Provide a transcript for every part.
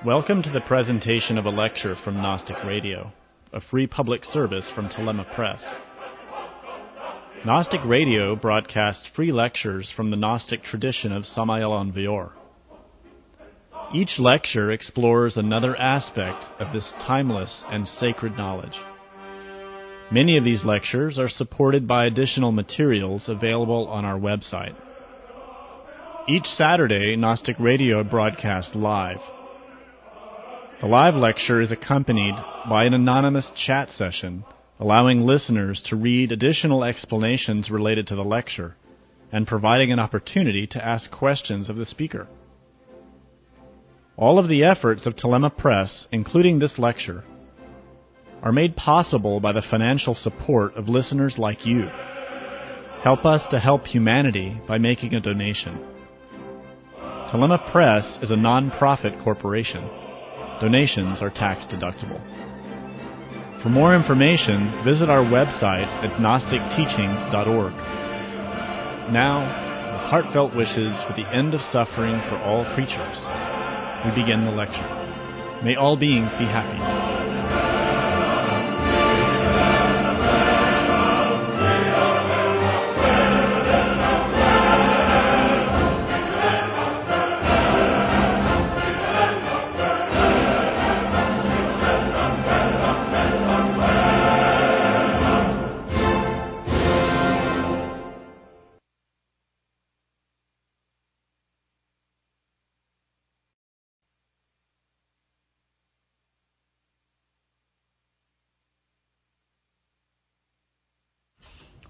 Welcome to the presentation of a lecture from Gnostic Radio, a free public service from Telema Press. Gnostic Radio broadcasts free lectures from the Gnostic tradition of Samael Aun Weor. Each lecture explores another aspect of this timeless and sacred knowledge. Many of these lectures are supported by additional materials available on our website. Each Saturday, Gnostic Radio broadcasts live. The live lecture is accompanied by an anonymous chat session, allowing listeners to read additional explanations related to the lecture and providing an opportunity to ask questions of the speaker. All of the efforts of Telema Press, including this lecture, are made possible by the financial support of listeners like you. Help us to help humanity by making a donation. Telema Press is a non-profit corporation. Donations are tax-deductible. For more information, visit our website at gnosticteachings.org. Now, with heartfelt wishes for the end of suffering for all creatures, we begin the lecture. May all beings be happy.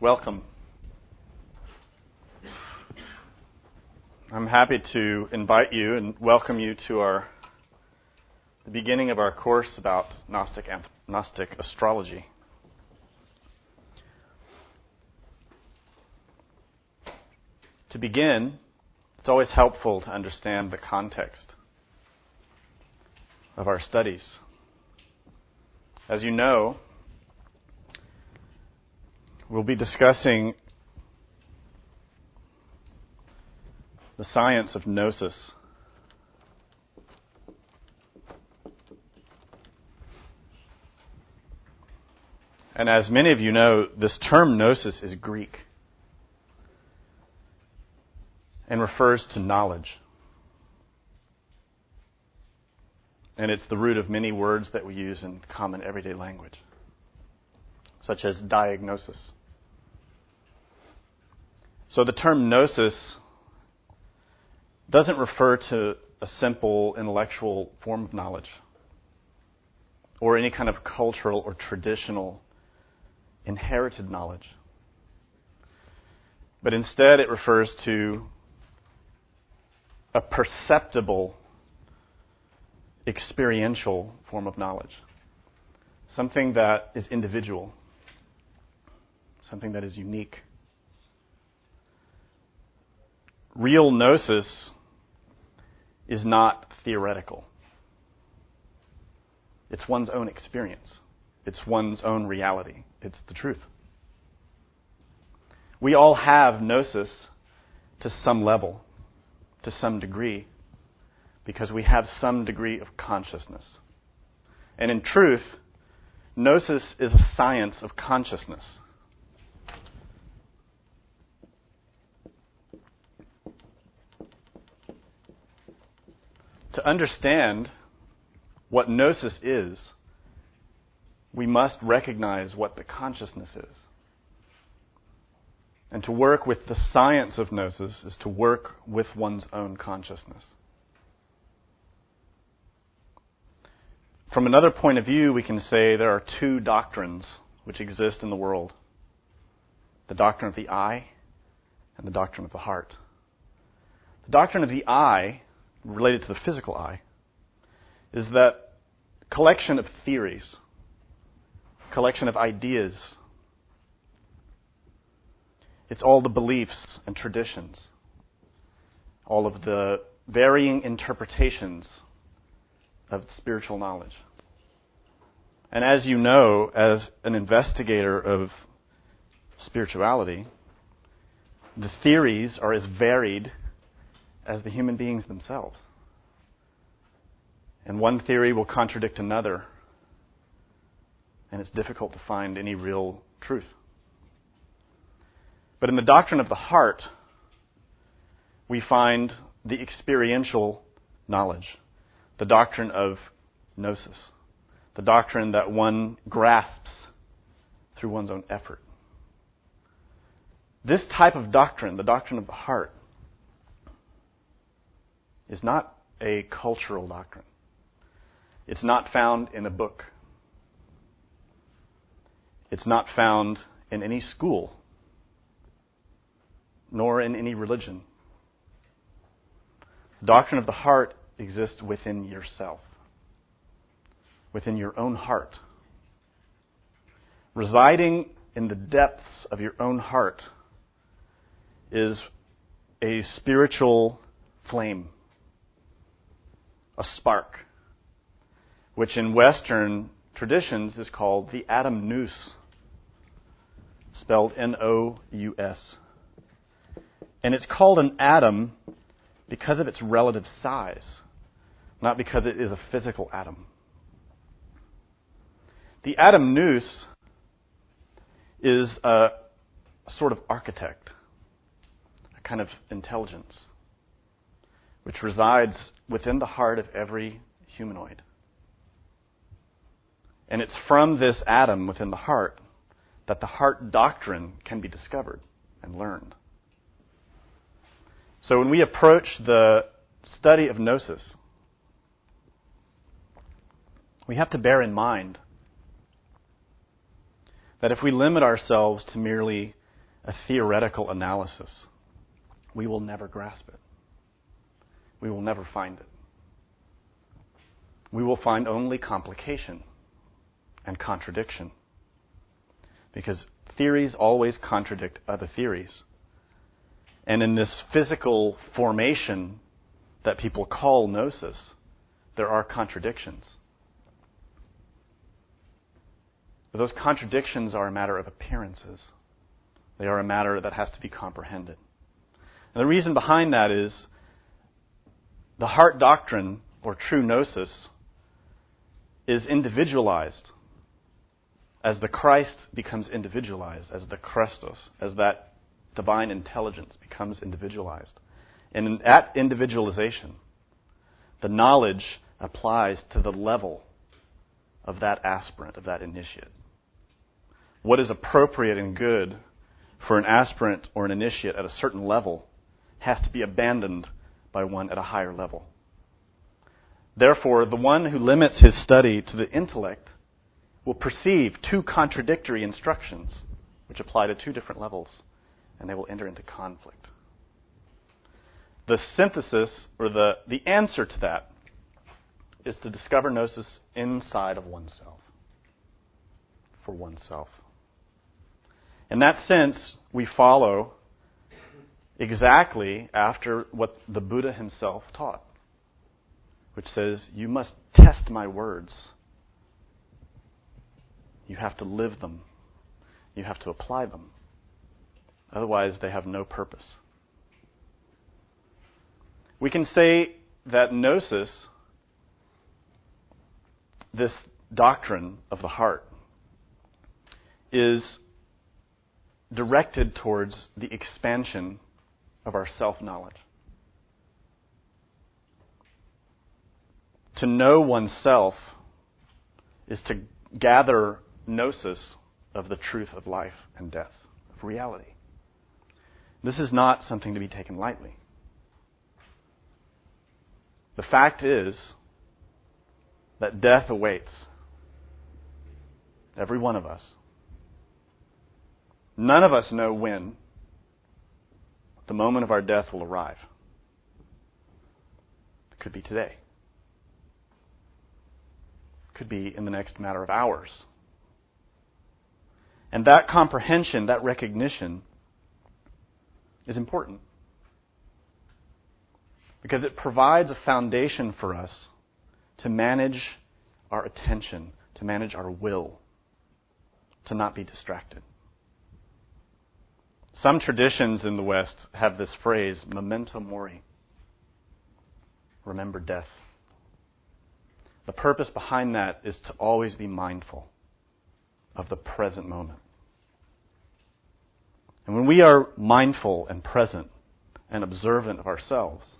Welcome. I'm happy to invite you and welcome you to the beginning of our course about Gnostic astrology. To begin, it's always helpful to understand the context of our studies. As you know, we'll be discussing the science of Gnosis. And as many of you know, this term Gnosis is Greek and refers to knowledge. And it's the root of many words that we use in common everyday language, such as diagnosis. So the term Gnosis doesn't refer to a simple intellectual form of knowledge or any kind of cultural or traditional inherited knowledge. But instead it refers to a perceptible, experiential form of knowledge. Something that is individual. Something that is unique. Real Gnosis is not theoretical. It's one's own experience. It's one's own reality. It's the truth. We all have Gnosis to some level, to some degree, because we have some degree of consciousness. And in truth, Gnosis is a science of consciousness. To understand what Gnosis is, we must recognize what the consciousness is. And to work with the science of Gnosis is to work with one's own consciousness. From another point of view, we can say there are two doctrines which exist in the world. The doctrine of the eye and the doctrine of the heart. The doctrine of the eye, related to the physical eye, is that collection of theories, collection of ideas. It's all the beliefs and traditions, all of the varying interpretations of spiritual knowledge. And as you know, as an investigator of spirituality, the theories are as varied as the human beings themselves. And one theory will contradict another, and it's difficult to find any real truth. But in the doctrine of the heart, we find the experiential knowledge, the doctrine of gnosis, the doctrine that one grasps through one's own effort. This type of doctrine, the doctrine of the heart, is not a cultural doctrine. It's not found in a book. It's not found in any school, nor in any religion. The doctrine of the heart exists within yourself, within your own heart. Residing in the depths of your own heart is a spiritual flame, a spark, which in Western traditions is called the Atom Nous, spelled N-O-U-S. And it's called an atom because of its relative size, not because it is a physical atom. The Atom Nous is a sort of architect, a kind of intelligence, which resides within the heart of every humanoid. And it's from this atom within the heart that the heart doctrine can be discovered and learned. So when we approach the study of gnosis, we have to bear in mind that if we limit ourselves to merely a theoretical analysis, we will never grasp it. We will never find it. We will find only complication and contradiction, because theories always contradict other theories. And in this physical formation that people call gnosis, there are contradictions. But those contradictions are a matter of appearances. They are a matter that has to be comprehended. And the reason behind that is the heart doctrine, or true gnosis, is individualized as the Christ becomes individualized, as the Christos, as that divine intelligence becomes individualized. And in that individualization, the knowledge applies to the level of that aspirant, of that initiate. What is appropriate and good for an aspirant or an initiate at a certain level has to be abandoned by one at a higher level. Therefore, the one who limits his study to the intellect will perceive two contradictory instructions which apply to two different levels, and they will enter into conflict. The synthesis, or the answer to that, is to discover gnosis inside of oneself, for oneself. In that sense, we follow exactly after what the Buddha himself taught, which says, you must test my words. You have to live them. You have to apply them. Otherwise, they have no purpose. We can say that gnosis, this doctrine of the heart, is directed towards the expansion of our self-knowledge. To know oneself is to gather gnosis of the truth of life and death, of reality. This is not something to be taken lightly. The fact is that death awaits every one of us. None of us know when the moment of our death will arrive. It could be today. It could be in the next matter of hours. And that comprehension, that recognition, is important, because it provides a foundation for us to manage our attention, to manage our will, to not be distracted. Some traditions in the West have this phrase, memento mori, remember death. The purpose behind that is to always be mindful of the present moment. And when we are mindful and present and observant of ourselves,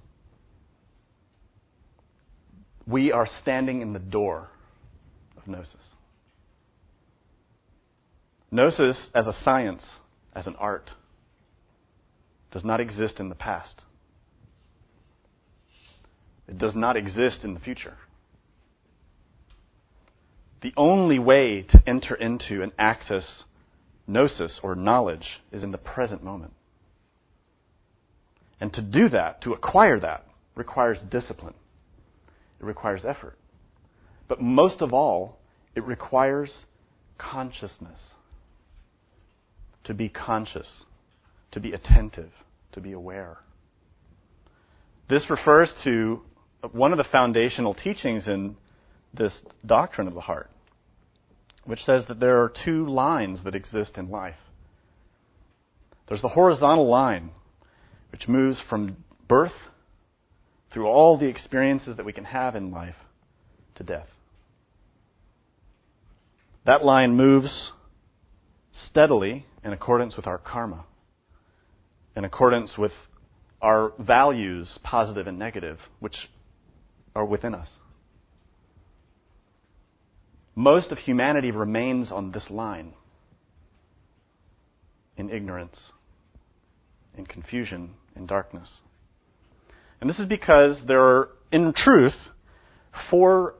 we are standing in the door of Gnosis. Gnosis as a science, as an art, does not exist in the past. It does not exist in the future. The only way to enter into and access Gnosis or knowledge is in the present moment. And to do that, to acquire that, requires discipline. It requires effort. But most of all, it requires consciousness. To be conscious, to be attentive, to be aware. This refers to one of the foundational teachings in this doctrine of the heart, which says that there are two lines that exist in life. There's the horizontal line, which moves from birth through all the experiences that we can have in life to death. That line moves steadily in accordance with our karma, in accordance with our values, positive and negative, which are within us. Most of humanity remains on this line in ignorance, in confusion, in darkness. And this is because there are, in truth, 4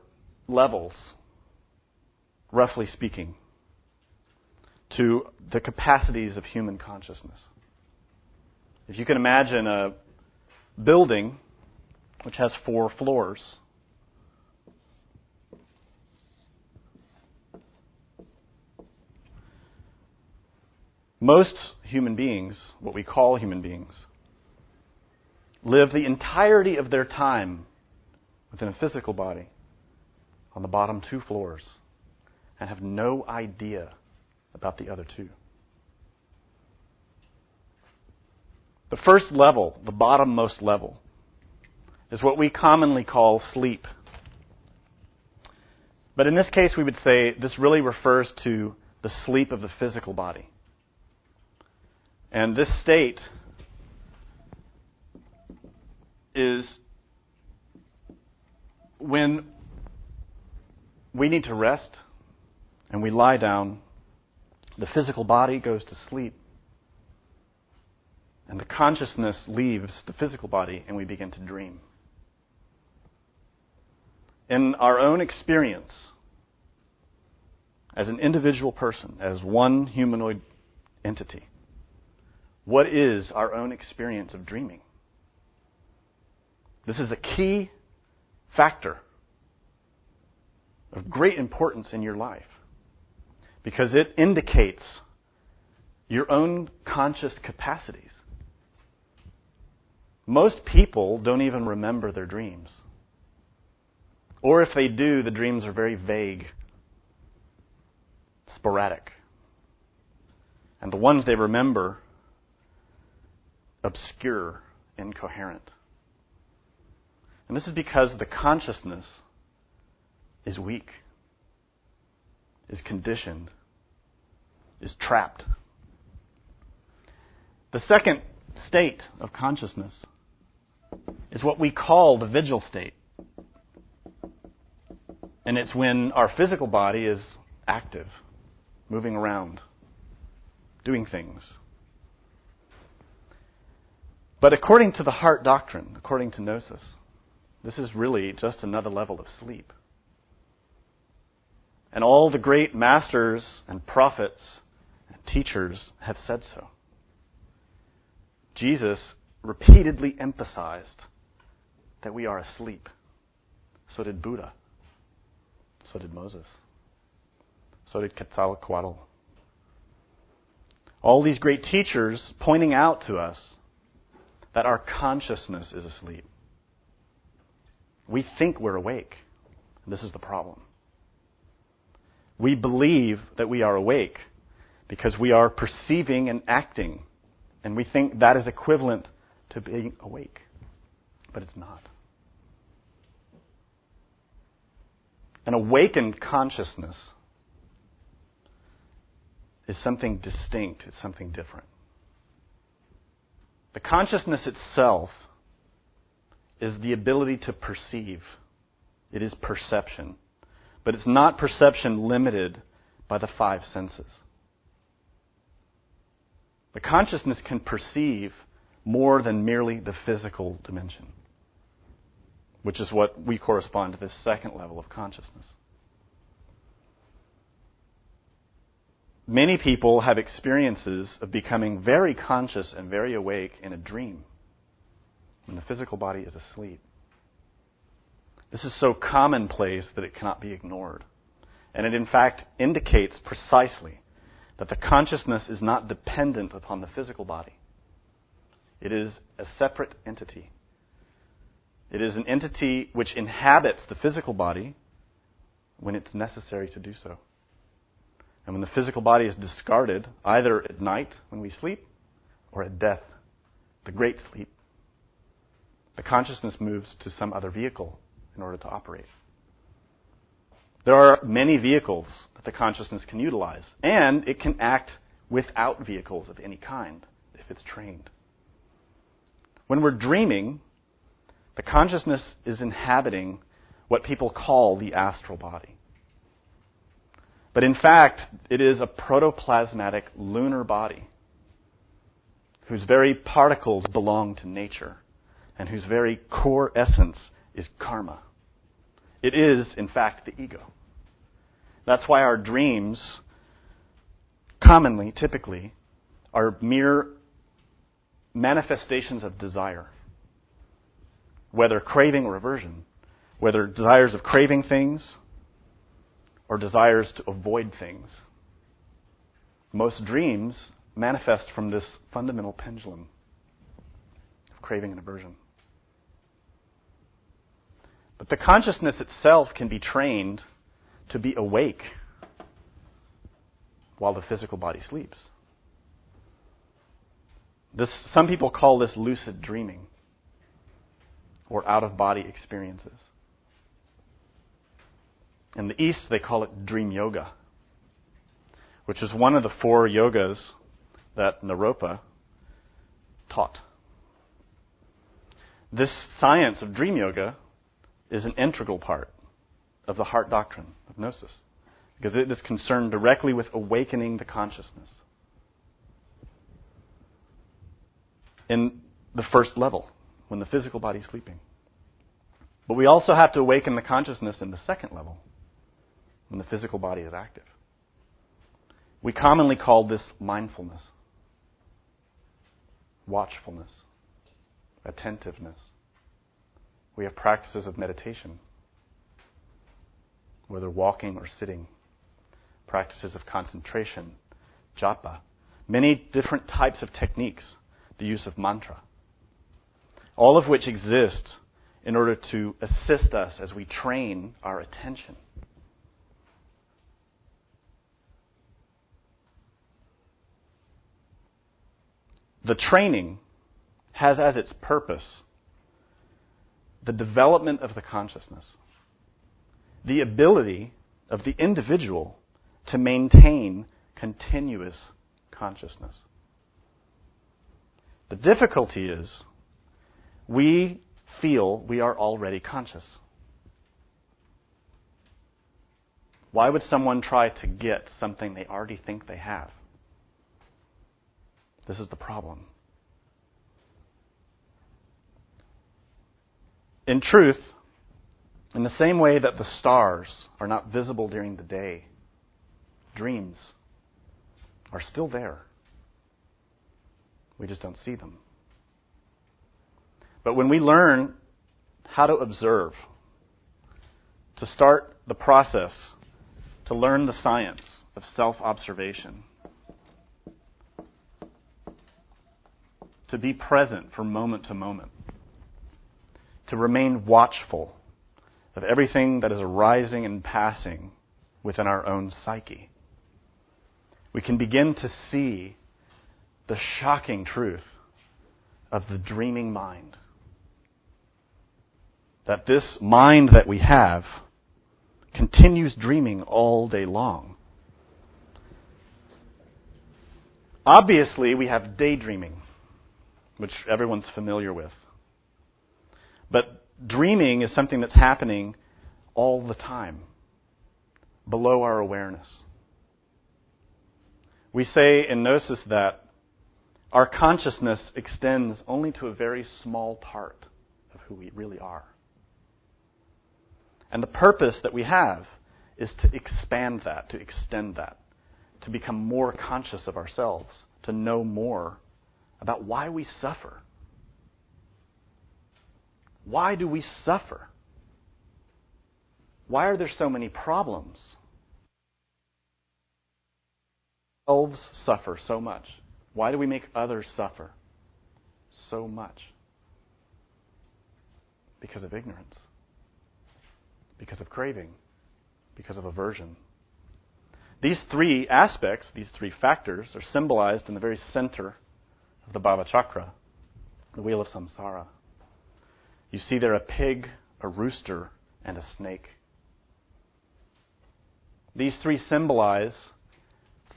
levels, roughly speaking, to the capacities of human consciousness. If you can imagine a building which has 4 floors, most human beings, what we call human beings, live the entirety of their time within a physical body on the bottom 2 floors and have no idea about the other 2. The first level, the bottommost level, is what we commonly call sleep. But in this case, we would say this really refers to the sleep of the physical body. And this state is when we need to rest and we lie down, the physical body goes to sleep, and the consciousness leaves the physical body and we begin to dream. In our own experience, as an individual person, as one humanoid entity, what is our own experience of dreaming? This is a key factor of great importance in your life because it indicates your own conscious capacities. Most people don't even remember their dreams. Or if they do, the dreams are very vague, sporadic. And the ones they remember, obscure, incoherent. And this is because the consciousness is weak, is conditioned, is trapped. The second state of consciousness is what we call the vigil state. And it's when our physical body is active, moving around, doing things. But according to the heart doctrine, according to Gnosis, this is really just another level of sleep. And all the great masters and prophets and teachers have said so. Jesus repeatedly emphasized that we are asleep. So did Buddha. So did Moses. So did Quetzalcoatl. All these great teachers pointing out to us that our consciousness is asleep. We think we're awake. This is the problem. We believe that we are awake because we are perceiving and acting, and we think that is equivalent to being awake. But it's not. An awakened consciousness is something distinct, it's something different. The consciousness itself is the ability to perceive. It is perception. But it's not perception limited by the five senses. The consciousness can perceive more than merely the physical dimension, which is what we correspond to this second level of consciousness. Many people have experiences of becoming very conscious and very awake in a dream when the physical body is asleep. This is so commonplace that it cannot be ignored. And it in fact indicates precisely that the consciousness is not dependent upon the physical body. It is a separate entity. It is an entity which inhabits the physical body when it's necessary to do so. And when the physical body is discarded, either at night when we sleep or at death, the great sleep, the consciousness moves to some other vehicle in order to operate. There are many vehicles that the consciousness can utilize, and it can act without vehicles of any kind if it's trained. When we're dreaming, the consciousness is inhabiting what people call the astral body. But in fact, it is a protoplasmatic lunar body whose very particles belong to nature and whose very core essence is karma. It is, in fact, the ego. That's why our dreams commonly, typically, are mere manifestations of desire, whether craving or aversion, whether desires of craving things or desires to avoid things. Most dreams manifest from this fundamental pendulum of craving and aversion. But the consciousness itself can be trained to be awake while the physical body sleeps. Some people call this lucid dreaming or out-of-body experiences. In the East, they call it dream yoga, which is one of the 4 yogas that Naropa taught. This science of dream yoga is an integral part of the heart doctrine of Gnosis, because it is concerned directly with awakening the consciousness in the first level, when the physical body is sleeping. But we also have to awaken the consciousness in the second level, when the physical body is active. We commonly call this mindfulness, watchfulness, attentiveness. We have practices of meditation, whether walking or sitting, practices of concentration, japa, many different types of techniques, the use of mantra, all of which exist in order to assist us as we train our attention. The training has as its purpose the development of the consciousness, the ability of the individual to maintain continuous consciousness. The difficulty is we feel we are already conscious. Why would someone try to get something they already think they have? This is the problem. In truth, in the same way that the stars are not visible during the day, dreams are still there. We just don't see them. But when we learn how to observe, to start the process, to learn the science of self-observation, to be present from moment to moment, to remain watchful of everything that is arising and passing within our own psyche, we can begin to see the shocking truth of the dreaming mind. That this mind that we have continues dreaming all day long. Obviously, we have daydreaming, which everyone's familiar with. But dreaming is something that's happening all the time, below our awareness. We say in Gnosis that our consciousness extends only to a very small part of who we really are. And the purpose that we have is to expand that, to extend that, to become more conscious of ourselves, to know more about why we suffer. Why do we suffer? Why are there so many problems? Ourselves suffer so much. Why do we make others suffer so much? Because of ignorance. Because of craving. Because of aversion. These three aspects, these three factors, are symbolized in the very center of the Bhava Chakra, the wheel of samsara. You see there a pig, a rooster, and a snake. These three symbolize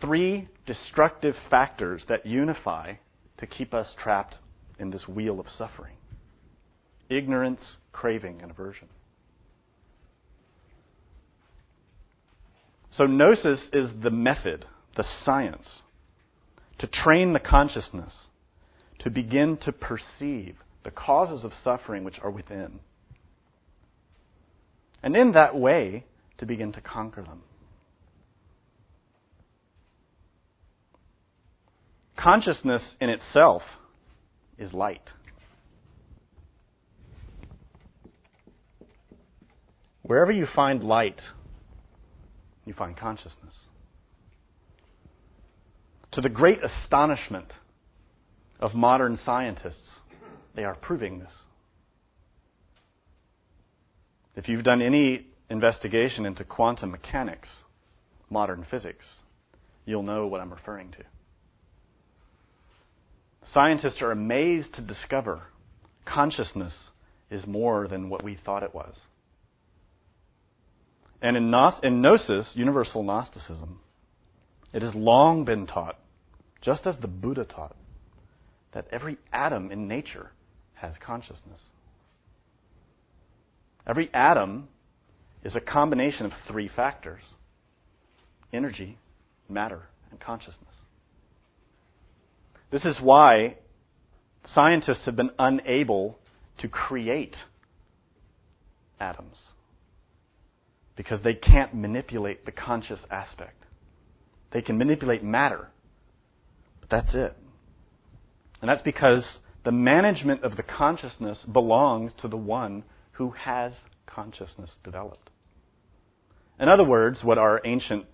three destructive factors that unify to keep us trapped in this wheel of suffering. Ignorance, craving, and aversion. So Gnosis is the method, the science, to train the consciousness to begin to perceive the causes of suffering which are within. And in that way, to begin to conquer them. Consciousness in itself is light. Wherever you find light, you find consciousness. To the great astonishment of modern scientists, they are proving this. If you've done any investigation into quantum mechanics, modern physics, you'll know what I'm referring to. Scientists are amazed to discover consciousness is more than what we thought it was. And in Gnosis, universal Gnosticism, it has long been taught, just as the Buddha taught, that every atom in nature has consciousness. Every atom is a combination of three factors: energy, matter, and consciousness. This is why scientists have been unable to create atoms, because they can't manipulate the conscious aspect. They can manipulate matter, but that's it. And that's because the management of the consciousness belongs to the one who has consciousness developed. In other words, what our ancient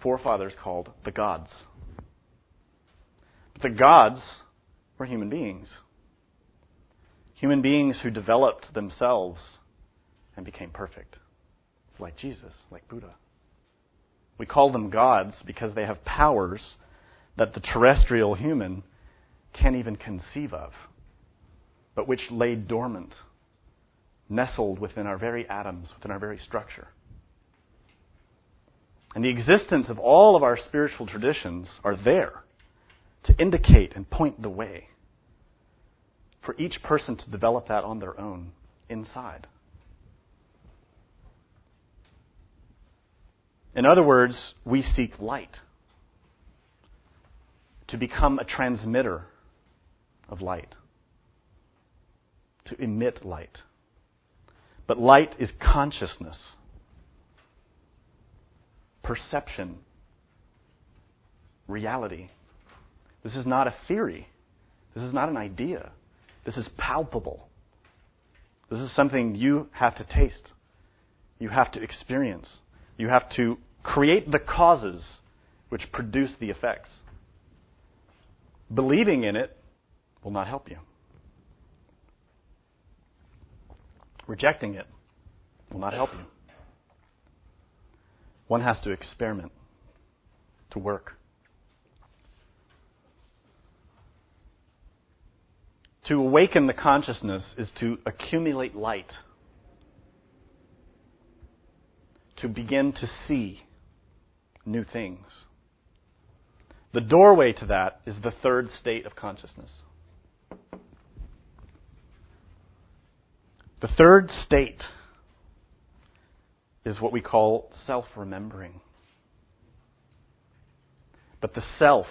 forefathers called the gods. But the gods were human beings. Human beings who developed themselves and became perfect. Like Jesus, like Buddha. We call them gods because they have powers that the terrestrial human can't even conceive of, but which lay dormant, nestled within our very atoms, within our very structure. And the existence of all of our spiritual traditions are there to indicate and point the way for each person to develop that on their own inside. In other words, we seek light to become a transmitter of light, to emit light. But light is consciousness, perception, reality. This is not a theory. This is not an idea. This is palpable. This is something you have to taste. You have to experience. You have to create the causes which produce the effects. Believing in it will not help you. Rejecting it will not help you. One has to experiment, to work. To awaken the consciousness is to accumulate light. to begin to see new things. The doorway to that is the third state of consciousness. The third state is what we call self-remembering. But the self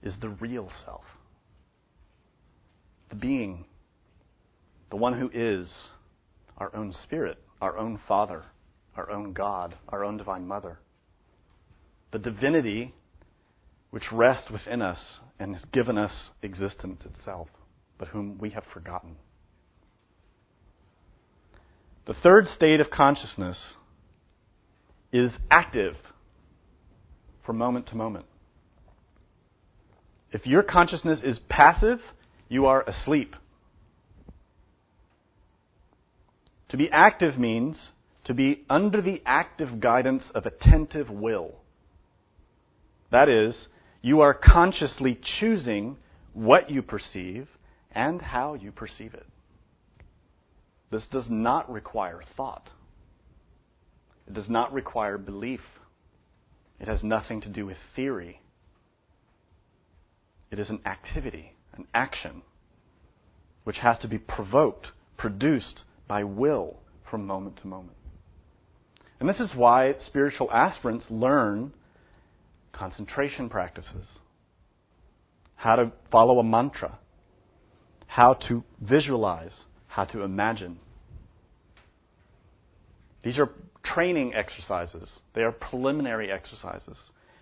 is the real self. The being, the one who is our own spirit, our own Father, our own God, our own Divine Mother. The divinity which rests within us and has given us existence itself, but whom we have forgotten. The third state of consciousness is active from moment to moment. If your consciousness is passive, you are asleep. To be active means to be under the active guidance of attentive will. That is, you are consciously choosing what you perceive and how you perceive it. This does not require thought. It does not require belief. It has nothing to do with theory. It is an activity, an action, which has to be provoked, produced by will from moment to moment. And this is why spiritual aspirants learn concentration practices, how to follow a mantra, how to visualize, how to imagine. These are training exercises. They are preliminary exercises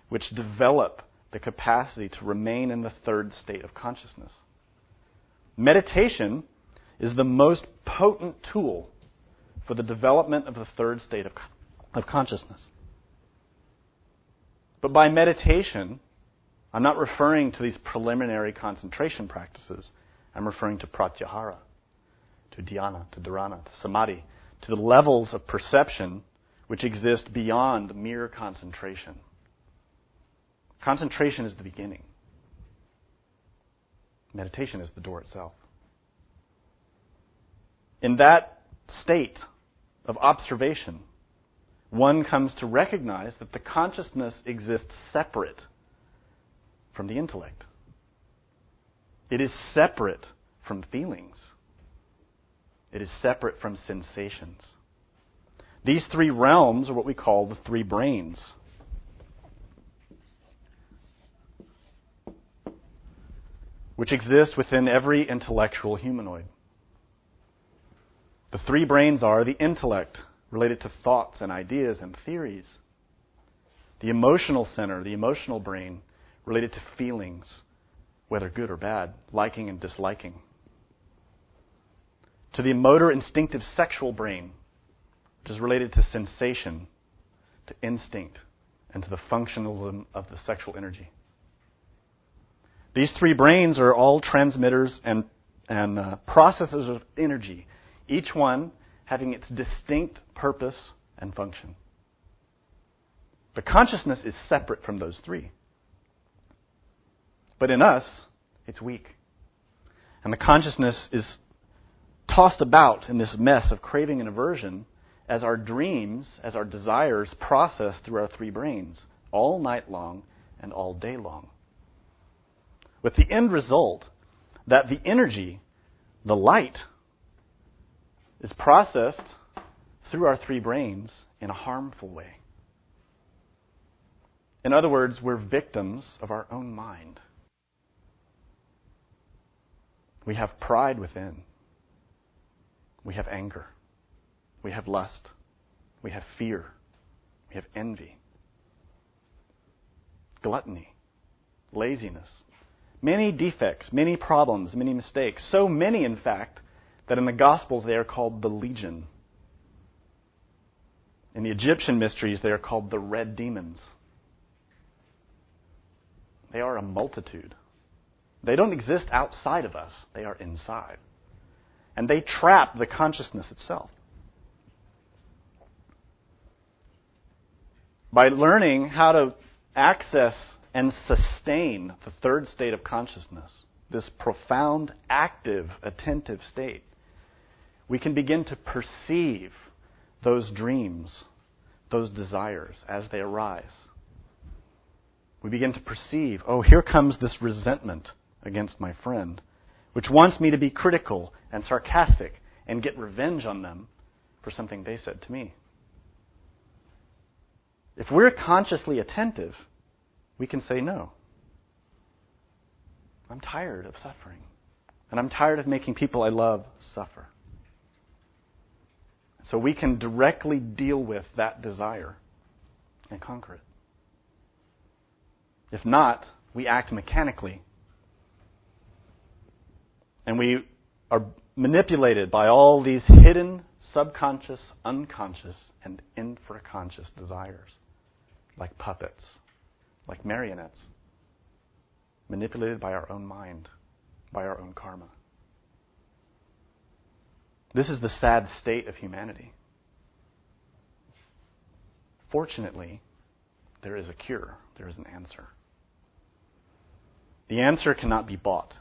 which develop the capacity to remain in the third state of consciousness. Meditation is the most potent tool for the development of the third state of consciousness. But by meditation, I'm not referring to these preliminary concentration practices. I'm referring to pratyahara, to dhyana, to dharana, to samadhi, to the levels of perception which exist beyond mere concentration. Concentration is the beginning. Meditation is the door itself. In that state of observation, one comes to recognize that the consciousness exists separate from the intellect. It is separate from feelings. It is separate from sensations. These three realms are what we call the three brains. Which exist within every intellectual humanoid. The three brains are the intellect, related to thoughts and ideas and theories. The emotional center, the emotional brain, related to feelings, whether good or bad, liking and disliking. To the motor instinctive sexual brain, which is related to sensation, to instinct, and to the functionalism of the sexual energy. These three brains are all transmitters and processors of energy, each one having its distinct purpose and function. The consciousness is separate from those three. But in us, it's weak. And the consciousness is tossed about in this mess of craving and aversion as our dreams, as our desires process through our three brains all night long and all day long. With the end result that the energy, the light, is processed through our three brains in a harmful way. In other words, we're victims of our own mind. We have pride within. We have anger. We have lust. We have fear. We have envy. Gluttony. Laziness. Many defects, many problems, many mistakes. So many, in fact, that in the Gospels they are called the Legion. In the Egyptian mysteries they are called the Red Demons. They are a multitude. They don't exist outside of us. They are inside. And they trap the consciousness itself. By learning how to access and sustain the third state of consciousness, this profound, active, attentive state, we can begin to perceive those dreams, those desires as they arise. We begin to perceive, oh, here comes this resentment against my friend, which wants me to be critical and sarcastic and get revenge on them for something they said to me. If we're consciously attentive, we can say no. I'm tired of suffering, and I'm tired of making people I love suffer. So we can directly deal with that desire and conquer it. If not, we act mechanically. And we are manipulated by all these hidden, subconscious, unconscious, and infraconscious desires, like puppets, like marionettes, manipulated by our own mind, by our own karma. This is the sad state of humanity. Fortunately, there is a cure. There is an answer. The answer cannot be bought.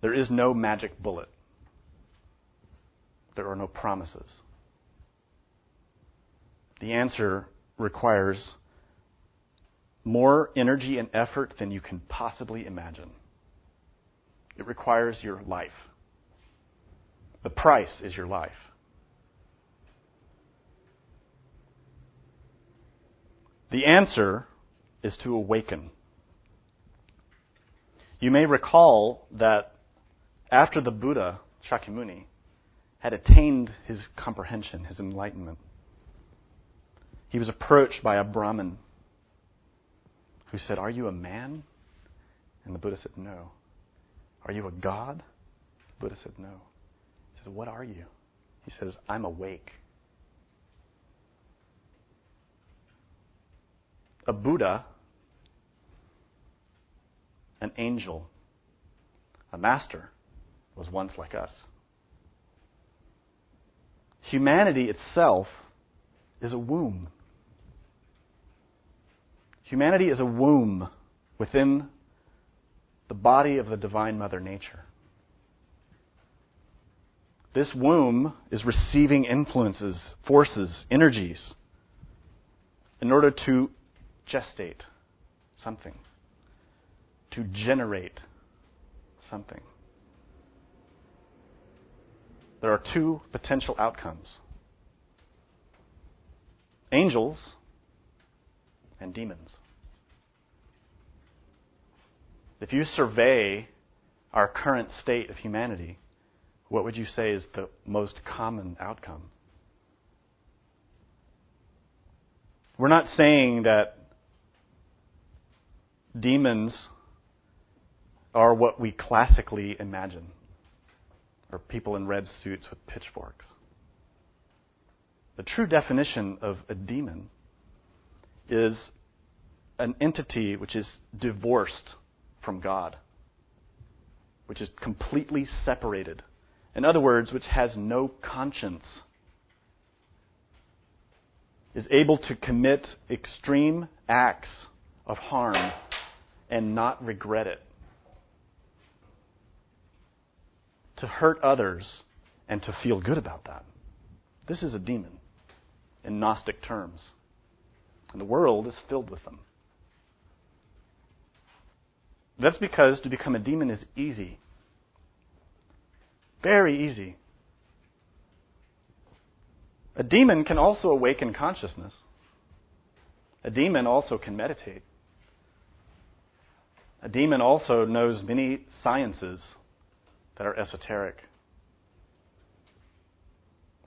There is no magic bullet. There are no promises. The answer requires more energy and effort than you can possibly imagine. It requires your life. The price is your life. The answer is to awaken. You may recall that after the Buddha, Shakyamuni, had attained his comprehension, his enlightenment, he was approached by a Brahmin who said, "Are you a man?" And the Buddha said, "No." "Are you a god?" The Buddha said, "No." He said, "What are you?" He says, "I'm awake." A Buddha, an angel, a master, was once like us. Humanity itself is a womb. Humanity is a womb within the body of the Divine Mother Nature. This womb is receiving influences, forces, energies in order to gestate something, to generate something. There are two potential outcomes: angels and demons. If you survey our current state of humanity, what would you say is the most common outcome? We're not saying that demons are what we classically imagine, or people in red suits with pitchforks. The true definition of a demon is an entity which is divorced from God, which is completely separated. In other words, which has no conscience, is able to commit extreme acts of harm and not regret it, to hurt others and to feel good about that. This is a demon in Gnostic terms. And the world is filled with them. That's because to become a demon is easy. Very easy. A demon can also awaken consciousness. A demon also can meditate. A demon also knows many sciences that are esoteric.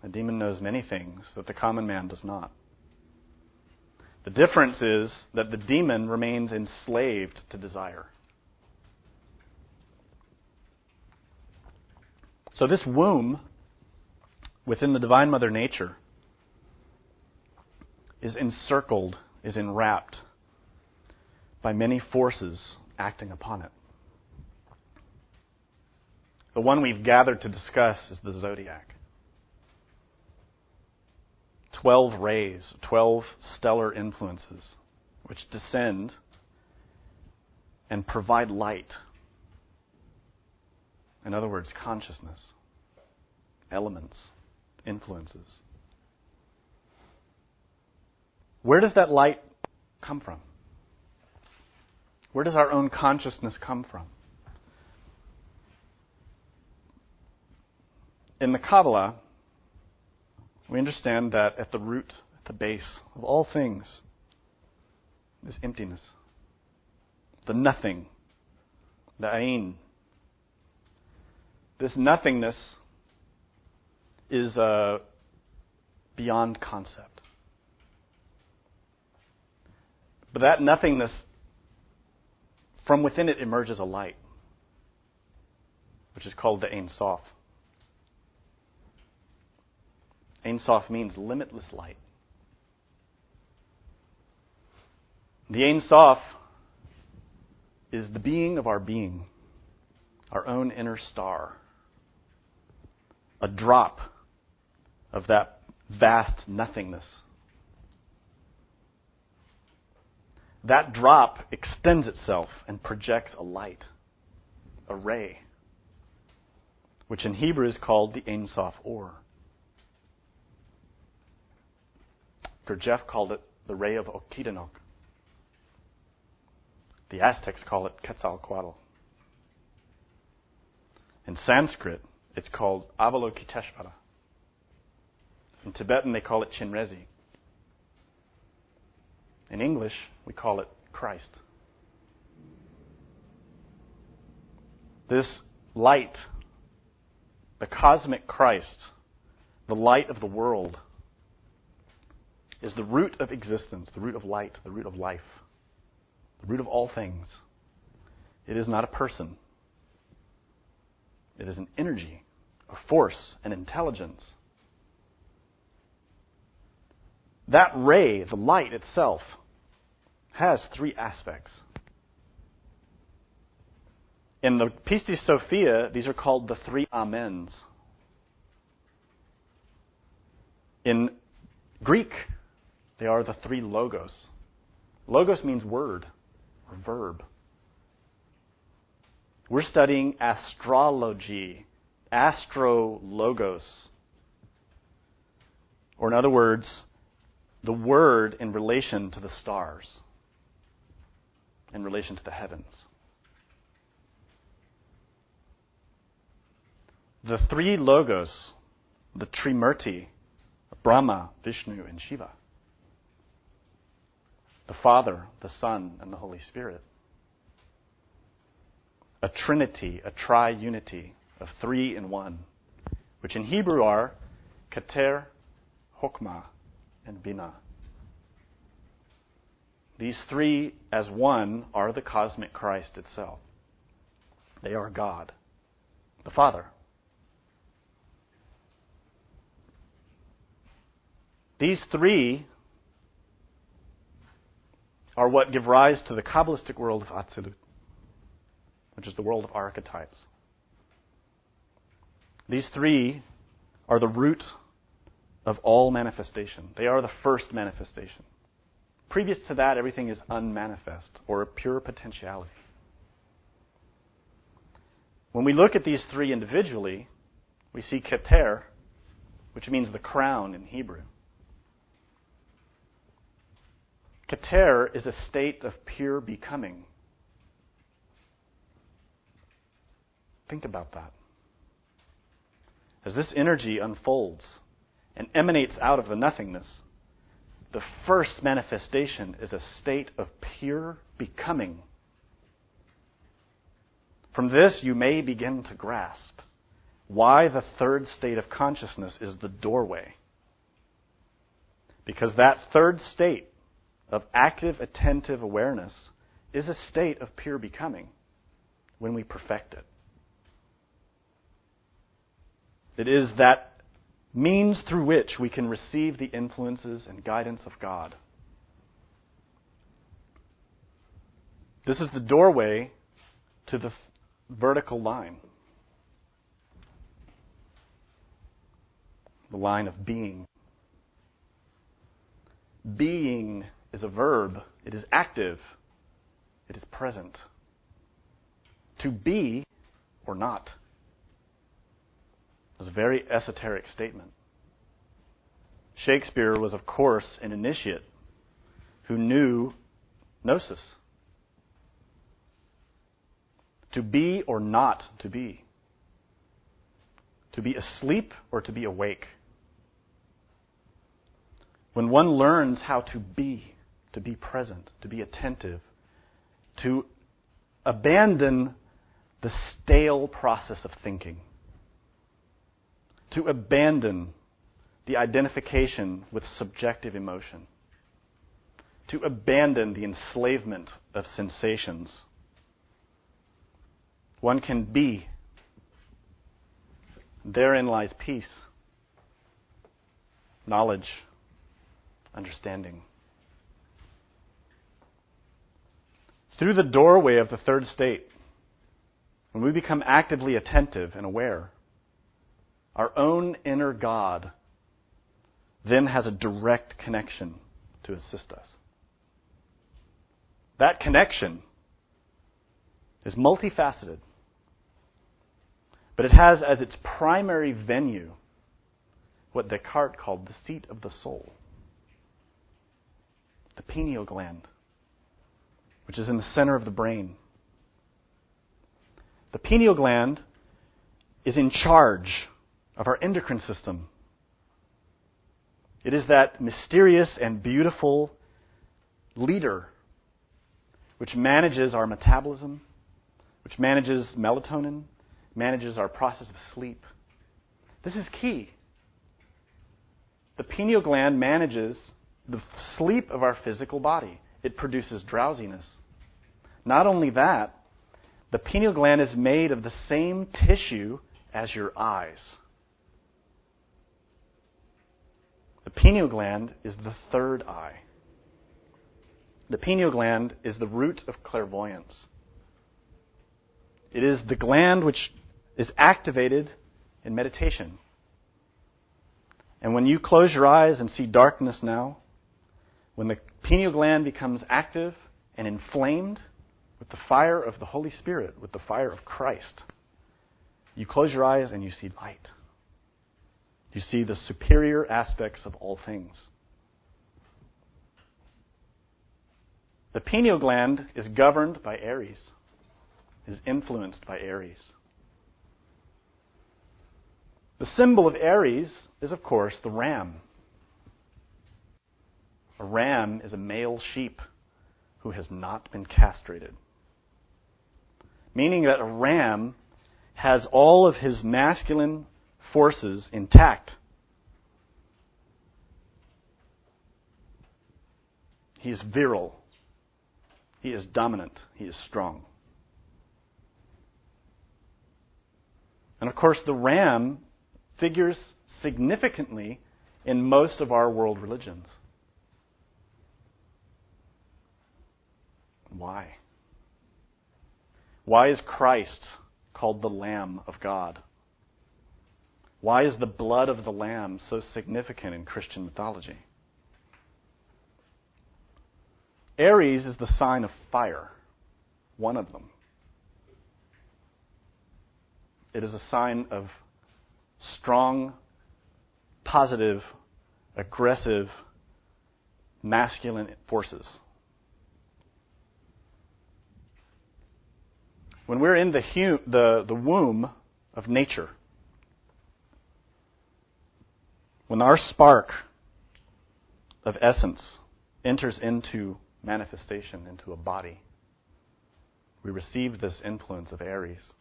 A demon knows many things that the common man does not. The difference is that the demon remains enslaved to desire. So this womb within the Divine Mother Nature is encircled, is enwrapped by many forces acting upon it. The one we've gathered to discuss is the zodiac. 12 rays, 12 stellar influences which descend and provide light. In other words, consciousness, elements, influences. Where does that light come from? Where does our own consciousness come from? In the Kabbalah, we understand that at the root, at the base of all things, is emptiness. The nothing. The Ein. This nothingness is beyond concept. But that nothingness, from within it emerges a light, which is called the Ein Sof. Ein Sof means limitless light. The Ein Sof is the being of our being, our own inner star, a drop of that vast nothingness. That drop extends itself and projects a light, a ray, which in Hebrew is called the Ein Sof Or. Gurdjieff called it the ray of Okidanok. The Aztecs call it Quetzalcoatl. In Sanskrit, it's called Avalokiteshvara. In Tibetan, they call it Chinrezi. In English, we call it Christ. This light, the cosmic Christ, the light of the world, is the root of existence, the root of light, the root of life, the root of all things. It is not a person. It is an energy, a force, an intelligence. That ray, the light itself, has three aspects. In the Pistis Sophia, these are called the three Amens. In Greek, they are the three Logos. Logos means word or verb. We're studying astrology, astrologos. Or in other words, the word in relation to the stars, in relation to the heavens. The three Logos, the Trimurti, Brahma, Vishnu, and Shiva. The Father, the Son, and the Holy Spirit. A trinity, a tri-unity of three in one, which in Hebrew are Keter, Chokmah, and Binah. These three as one are the cosmic Christ itself. They are God, the Father. These three are what give rise to the Kabbalistic world of Atzilut, which is the world of archetypes. These three are the root of all manifestation. They are the first manifestation. Previous to that, everything is unmanifest or a pure potentiality. When we look at these three individually, we see Keter, which means the crown in Hebrew. Keter is a state of pure becoming. Think about that. As this energy unfolds and emanates out of the nothingness, the first manifestation is a state of pure becoming. From this, you may begin to grasp why the third state of consciousness is the doorway. Because that third state of active, attentive awareness is a state of pure becoming when we perfect it. It is that means through which we can receive the influences and guidance of God. This is the doorway to the vertical line. The line of being. Being is a verb. It is active. It is present. To be or not is a very esoteric statement. Shakespeare was, of course, an initiate who knew gnosis. To be or not to be. To be asleep or to be awake. When one learns how to be present, to be attentive, to abandon the stale process of thinking, to abandon the identification with subjective emotion, to abandon the enslavement of sensations, one can be. Therein lies peace, knowledge, understanding. Through the doorway of the third state, when we become actively attentive and aware, our own inner God then has a direct connection to assist us. That connection is multifaceted, but it has as its primary venue what Descartes called the seat of the soul, the pineal gland, which is in the center of the brain. The pineal gland is in charge of our endocrine system. It is that mysterious and beautiful leader which manages our metabolism, which manages melatonin, manages our process of sleep. This is key. The pineal gland manages the sleep of our physical body. It produces drowsiness. Not only that, the pineal gland is made of the same tissue as your eyes. The pineal gland is the third eye. The pineal gland is the root of clairvoyance. It is the gland which is activated in meditation. And when you close your eyes and see darkness now, when the pineal gland becomes active and inflamed with the fire of the Holy Spirit, with the fire of Christ, you close your eyes and you see light. You see the superior aspects of all things. The pineal gland is governed by Aries, is influenced by Aries. The symbol of Aries is, of course, the ram. A ram is a male sheep who has not been castrated. Meaning that a ram has all of his masculine forces intact. He is virile. He is dominant. He is strong. And of course, the ram figures significantly in most of our world religions. Why? Why is Christ called the Lamb of God? Why is the blood of the Lamb so significant in Christian mythology? Aries is the sign of fire, one of them. It is a sign of strong, positive, aggressive, masculine forces. When we're in the womb of nature, when our spark of essence enters into manifestation, into a body, we receive this influence of Aries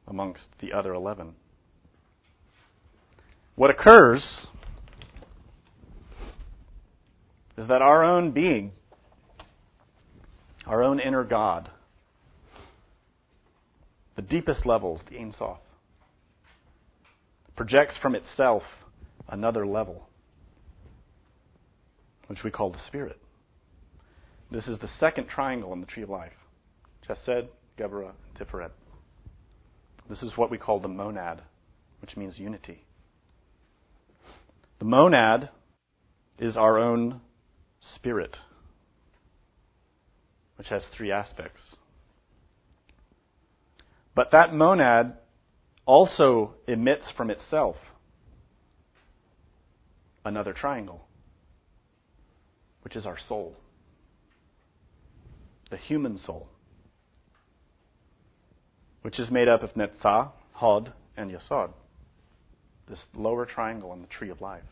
amongst the other 11. What occurs is that our own being, our own inner God, the deepest levels, the Ein Sof, projects from itself another level, which we call the Spirit. This is the second triangle in the Tree of Life. Chesed, Geburah, and Tiferet. This is what we call the monad, which means unity. The monad is our own spirit, which has three aspects. But that monad also emits from itself another triangle, which is our soul. the human soul, which is made up of Netzah, Hod, and Yesod, this lower triangle on the tree of life.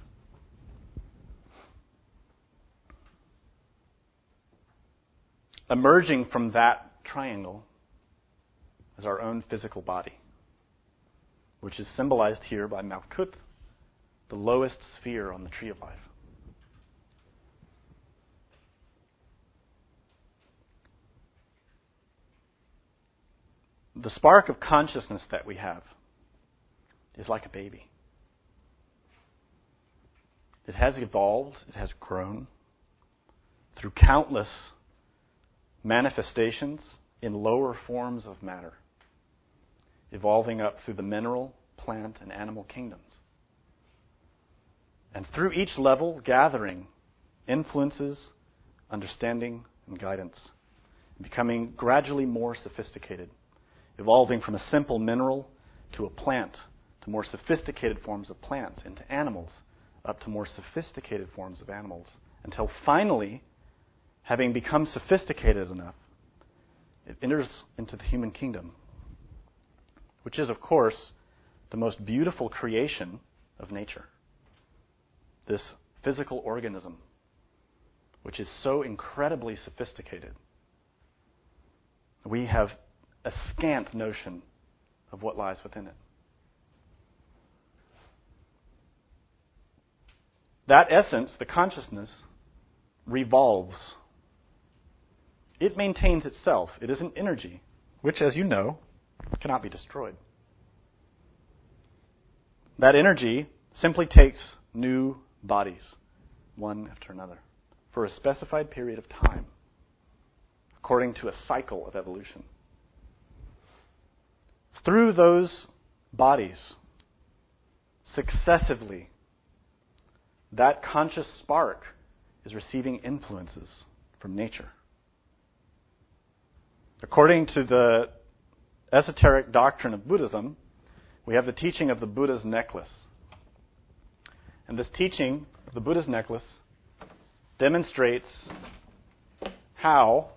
Emerging from that triangle is our own physical body, which is symbolized here by Malkut, the lowest sphere on the tree of life. The spark of consciousness that we have is like a baby. It has evolved, it has grown through countless manifestations in lower forms of matter, evolving up through the mineral, plant, and animal kingdoms. And through each level, gathering influences, understanding, and guidance, becoming gradually more sophisticated, evolving from a simple mineral to a plant, to more sophisticated forms of plants, into animals, up to more sophisticated forms of animals, until finally, having become sophisticated enough, it enters into the human kingdom, which is, of course, the most beautiful creation of nature. This physical organism, which is so incredibly sophisticated. We have a scant notion of what lies within it. That essence, the consciousness, revolves. It maintains itself. It is an energy, which, as you know, cannot be destroyed. That energy simply takes new bodies, one after another, for a specified period of time, according to a cycle of evolution. Through those bodies, successively, that conscious spark is receiving influences from nature. According to the esoteric doctrine of Buddhism, we have the teaching of the Buddha's necklace. And this teaching of the Buddha's necklace demonstrates how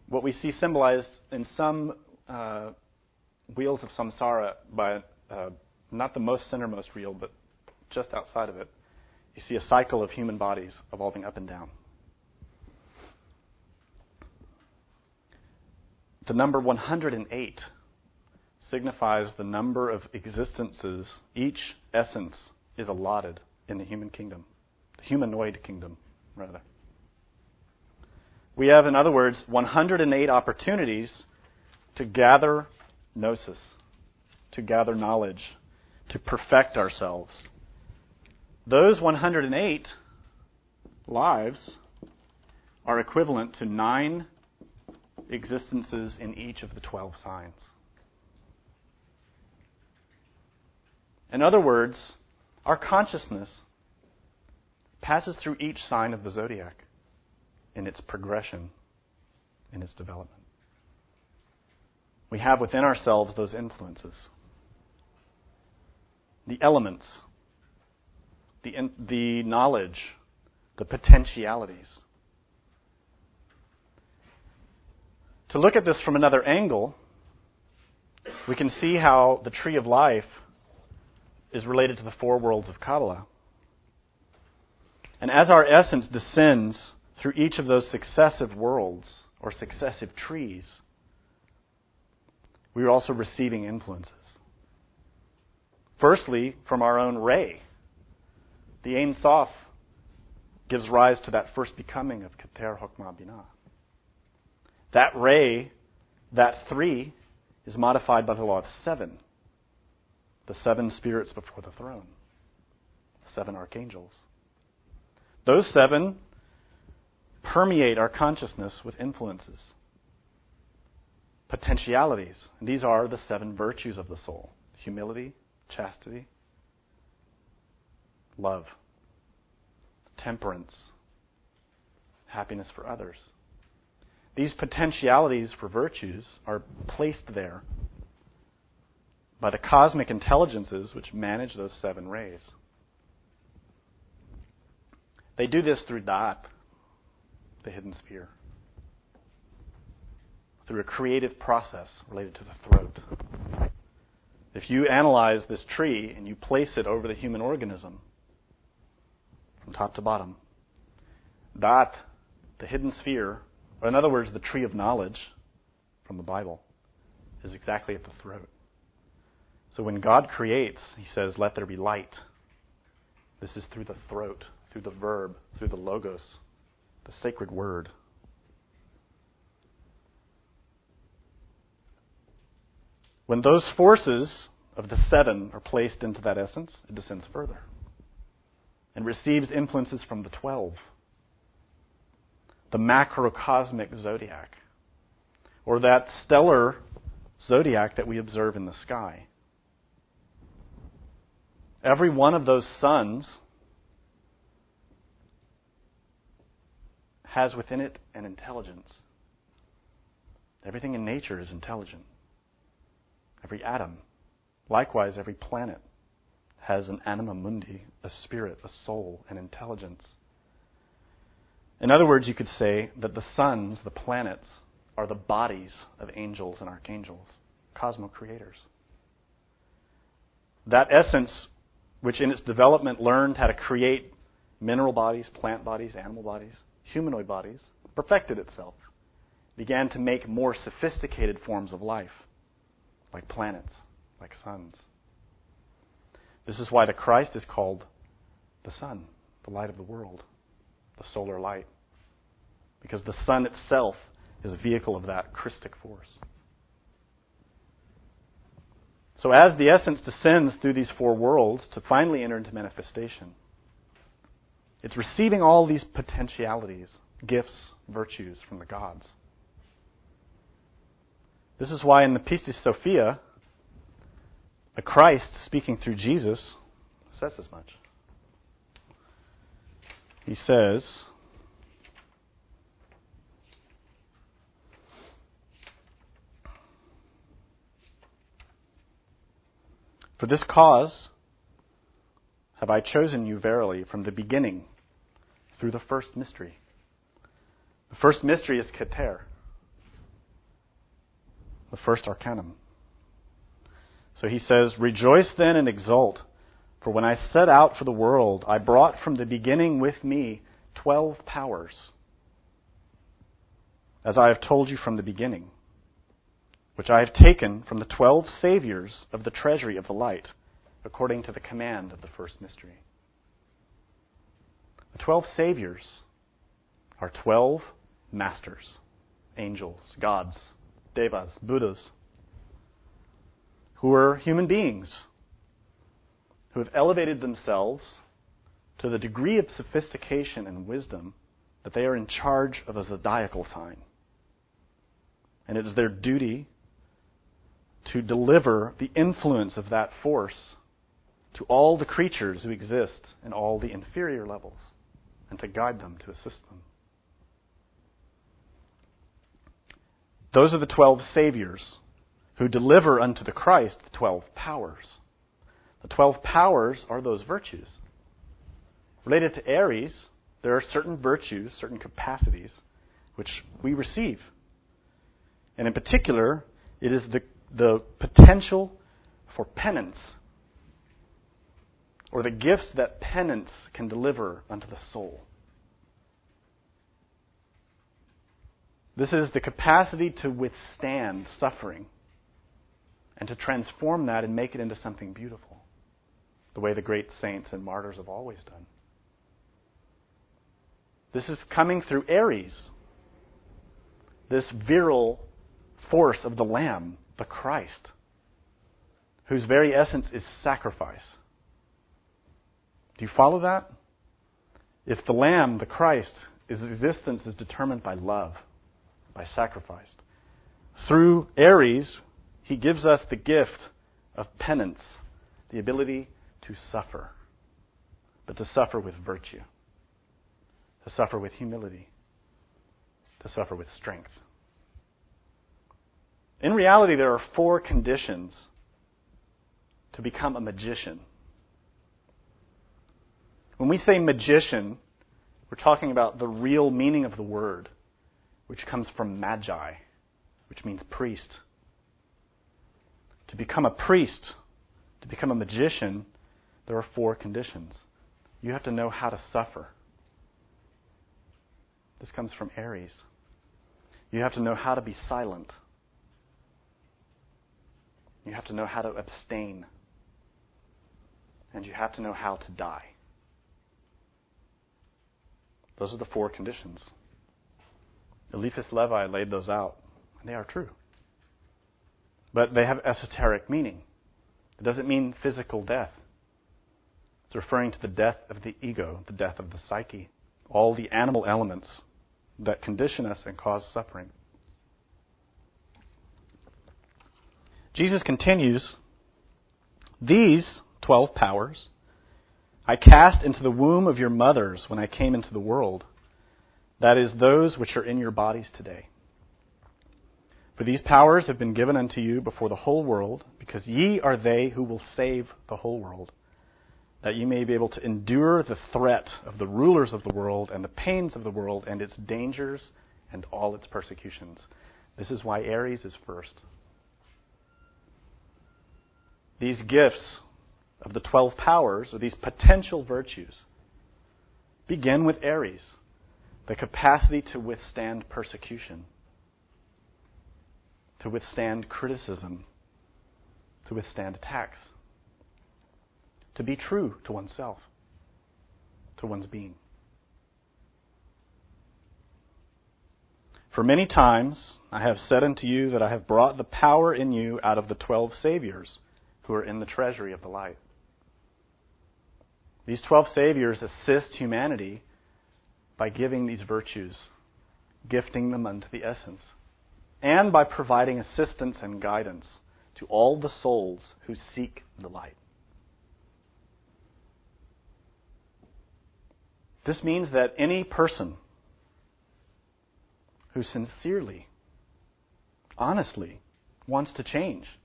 what we see symbolized in some wheels of samsara by not the most centermost wheel, but just outside of it, you see a cycle of human bodies evolving up and down. The number 108 signifies the number of existences each essence is allotted in the human kingdom, the humanoid kingdom, rather. We have, in other words, 108 opportunities to gather gnosis, to gather knowledge, to perfect ourselves. Those 108 lives are equivalent to 9 existences in each of the 12 signs. In other words, our consciousness passes through each sign of the zodiac in its progression, in its development. We have within ourselves those influences. The elements, the knowledge, the potentialities. To look at this from another angle, we can see how the tree of life is related to the 4 worlds of Kabbalah. And as our essence descends through each of those successive worlds or successive trees, we are also receiving influences. Firstly, from our own ray. The Ein Sof gives rise to that first becoming of Keter Hokmah Binah. That ray, that 3, is modified by the law of 7. The 7 spirits before the throne. The 7 archangels. Those 7 permeate our consciousness with influences. Potentialities. And these are the 7 virtues of the soul. Humility, chastity, love, temperance, happiness for others. These potentialities for virtues are placed there by the cosmic intelligences which manage those 7 rays. They do this through Da'at, the hidden sphere. through a creative process related to the throat. If you analyze this tree and you place it over the human organism from top to bottom, that, the hidden sphere, or in other words, the tree of knowledge from the Bible, is exactly at the throat. So when God creates, he says, let there be light. This is through the throat, through the verb, through the logos, the sacred word. When those forces of the seven are placed into that essence, it descends further and receives influences from the 12, the macrocosmic zodiac, or that stellar zodiac that we observe in the sky. Every one of those suns has within it an intelligence. Everything in nature is intelligent. Every atom, likewise every planet, has an anima mundi, a spirit, a soul, an intelligence. In other words, you could say that the suns, the planets, are the bodies of angels and archangels, cosmo-creators. That essence, which in its development learned how to create mineral bodies, plant bodies, animal bodies, humanoid bodies, perfected itself, began to make more sophisticated forms of life, like planets, like suns. This is why the Christ is called the sun, the light of the world, the solar light, because the sun itself is a vehicle of that Christic force. So as the essence descends through these four worlds to finally enter into manifestation, it's receiving all these potentialities, gifts, virtues from the gods. This is why in the Pistis Sophia, the Christ, speaking through Jesus, says as much. He says, "For this cause have I chosen you verily from the beginning through the first mystery." The first mystery is Keter, the first arcanum. So he says, "Rejoice then and exult, for when I set out for the world, I brought from the beginning with me 12 powers, as I have told you from the beginning, which I have taken from the 12 saviors of the treasury of the light, according to the command of the first mystery." The 12 saviors are 12 masters, angels, gods, devas, Buddhas, who are human beings who have elevated themselves to the degree of sophistication and wisdom that they are in charge of a zodiacal sign. And it is their duty to deliver the influence of that force to all the creatures who exist in all the inferior levels and to guide them, to assist them. Those are the 12 saviors who deliver unto the Christ the 12 powers. The 12 powers are those virtues. Related to Aries, there are certain virtues, certain capacities, which we receive. And in particular, it is the potential for penance, or the gifts that penance can deliver unto the soul. This is the capacity to withstand suffering and to transform that and make it into something beautiful, the way the great saints and martyrs have always done. This is coming through Aries, this virile force of the Lamb, the Christ, whose very essence is sacrifice. Do you follow that? If the Lamb, the Christ, his existence is determined by love, by sacrifice, through Aries, he gives us the gift of penance, the ability to suffer, but to suffer with virtue, to suffer with humility, to suffer with strength. In reality, there are 4 conditions to become a magician. When we say magician, we're talking about the real meaning of the word, which comes from magi, which means priest. To become a priest, to become a magician, there are 4 conditions. You have to know how to suffer. This comes from Aries. You have to know how to be silent. You have to know how to abstain. And you have to know how to die. Those are the 4 conditions. Eliphas Levi laid those out, and they are true. But they have esoteric meaning. It doesn't mean physical death. It's referring to the death of the ego, the death of the psyche, all the animal elements that condition us and cause suffering. Jesus continues, "These 12 powers I cast into the womb of your mothers when I came into the world. That is, those which are in your bodies today. For these powers have been given unto you before the whole world, because ye are they who will save the whole world, that ye may be able to endure the threat of the rulers of the world and the pains of the world and its dangers and all its persecutions." This is why Aries is first. These gifts of the 12 powers, or these potential virtues, begin with Aries, the capacity to withstand persecution, to withstand criticism, to withstand attacks, to be true to oneself, to one's being. "For many times I have said unto you that I have brought the power in you out of the 12 saviors who are in the treasury of the light." These 12 saviors assist humanity by giving these virtues, gifting them unto the essence, and by providing assistance and guidance to all the souls who seek the light. This means that any person who sincerely, honestly wants to change,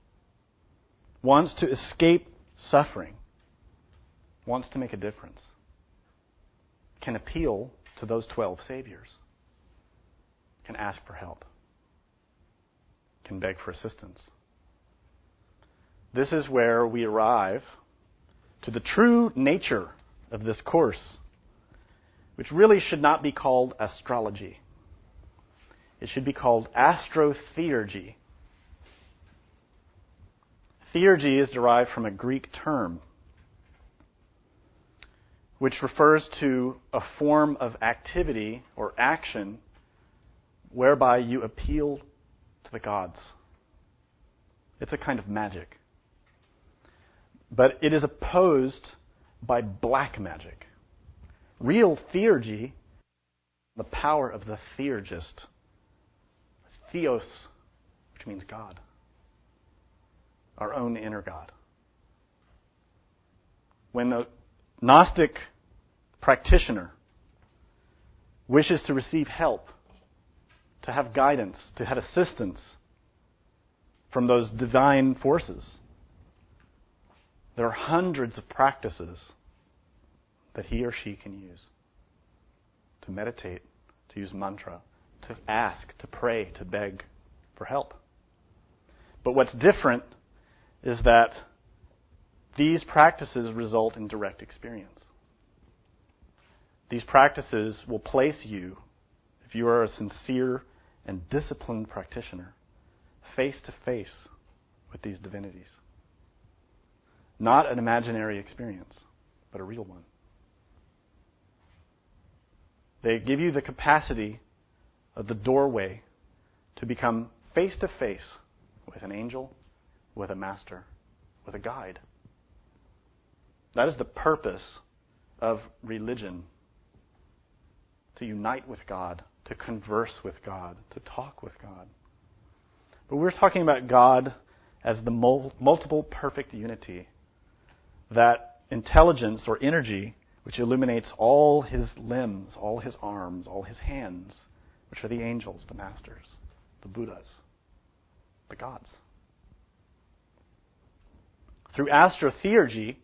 wants to escape suffering, wants to make a difference, can appeal to those 12 saviors, can ask for help, can beg for assistance. This is where we arrive to the true nature of this course, which really should not be called astrology. It should be called astrotheurgy. Theurgy is derived from a Greek term which refers to a form of activity or action whereby you appeal to the gods. It's a kind of magic. But it is opposed by black magic. Real theurgy, the power of the theurgist. Theos, which means God. Our own inner God. When a Gnostic practitioner wishes to receive help, to have guidance, to have assistance from those divine forces, there are hundreds of practices that he or she can use. To meditate, to use mantra, to ask, to pray, to beg for help. But what's different is that these practices result in direct experience. These practices will place you, if you are a sincere and disciplined practitioner, face to face with these divinities. Not an imaginary experience, but a real one. They give you the capacity of the doorway to become face to face with an angel, with a master, with a guide. That is the purpose of religion. To unite with God, to converse with God, to talk with God. But we're talking about God as the multiple perfect unity. That intelligence or energy which illuminates all his limbs, all his arms, all his hands, which are the angels, the masters, the Buddhas, the gods. Through astrotheurgy,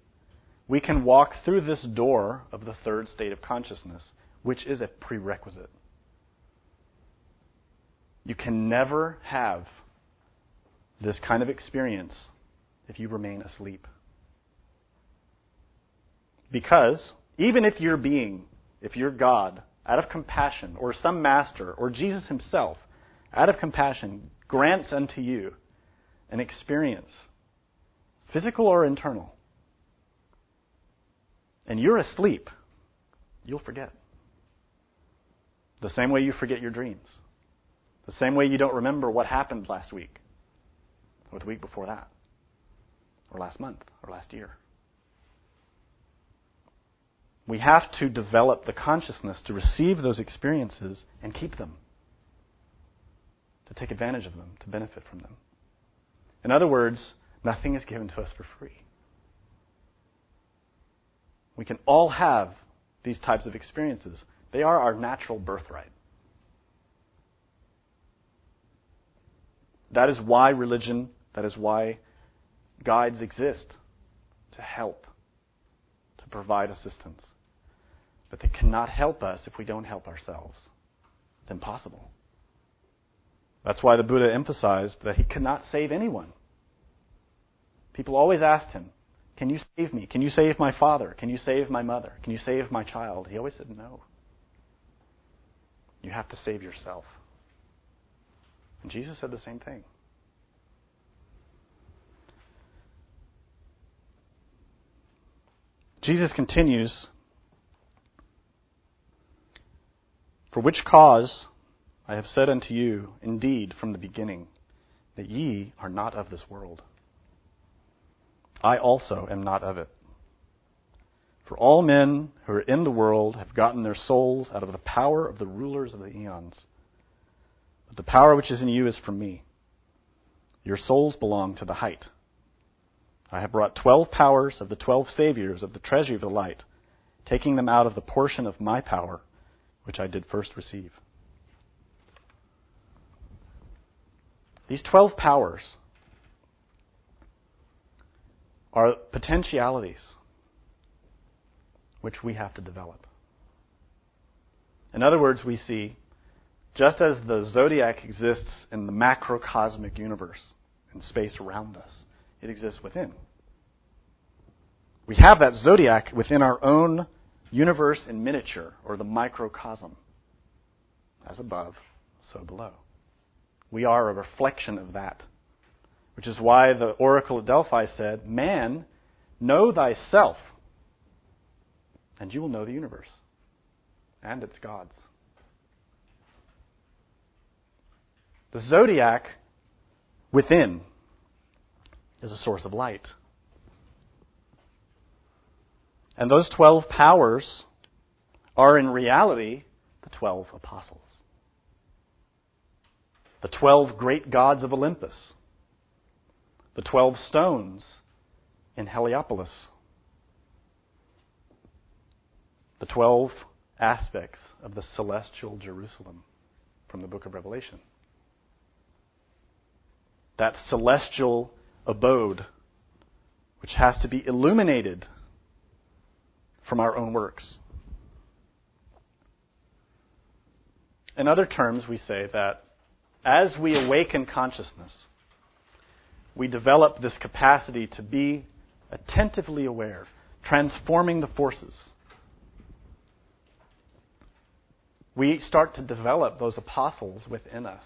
we can walk through this door of the third state of consciousness, which is a prerequisite. You can never have this kind of experience if you remain asleep. Because even if you're God, out of compassion, or some master, or Jesus himself, out of compassion, grants unto you an experience, physical or internal, and you're asleep, you'll forget. The same way you forget your dreams. The same way you don't remember what happened last week, or the week before that, or last month, or last year. We have to develop the consciousness to receive those experiences and keep them, to take advantage of them, to benefit from them. In other words, nothing is given to us for free. We can all have these types of experiences. They are our natural birthright. That is why religion, that is why guides exist, to help, to provide assistance. But they cannot help us if we don't help ourselves. It's impossible. That's why the Buddha emphasized that he could not save anyone. People always asked him, can you save me? Can you save my father? Can you save my mother? Can you save my child? He always said no. You have to save yourself. And Jesus said the same thing. Jesus continues, for which cause I have said unto you, indeed, from the beginning, that ye are not of this world. I also am not of it. For all men who are in the world have gotten their souls out of the power of the rulers of the eons. But the power which is in you is from me. Your souls belong to the height. I have brought 12 powers of the 12 saviors of the treasury of the light, taking them out of the portion of my power, which I did first receive. These 12 powers are potentialities which we have to develop. In other words, we see, just as the zodiac exists in the macrocosmic universe, in space around us, it exists within. We have that zodiac within our own universe in miniature, or the microcosm. As above, so below. We are a reflection of that. Which is why the oracle at Delphi said, man, know thyself, and you will know the universe and its gods. The zodiac within is a source of light. And those 12 powers are in reality the 12 apostles. The 12 great gods of Olympus. The 12 stones in Heliopolis. The 12 aspects of the celestial Jerusalem from the book of Revelation. That celestial abode which has to be illuminated from our own works. In other terms, we say that as we awaken consciousness, we develop this capacity to be attentively aware, transforming the forces. We start to develop those apostles within us.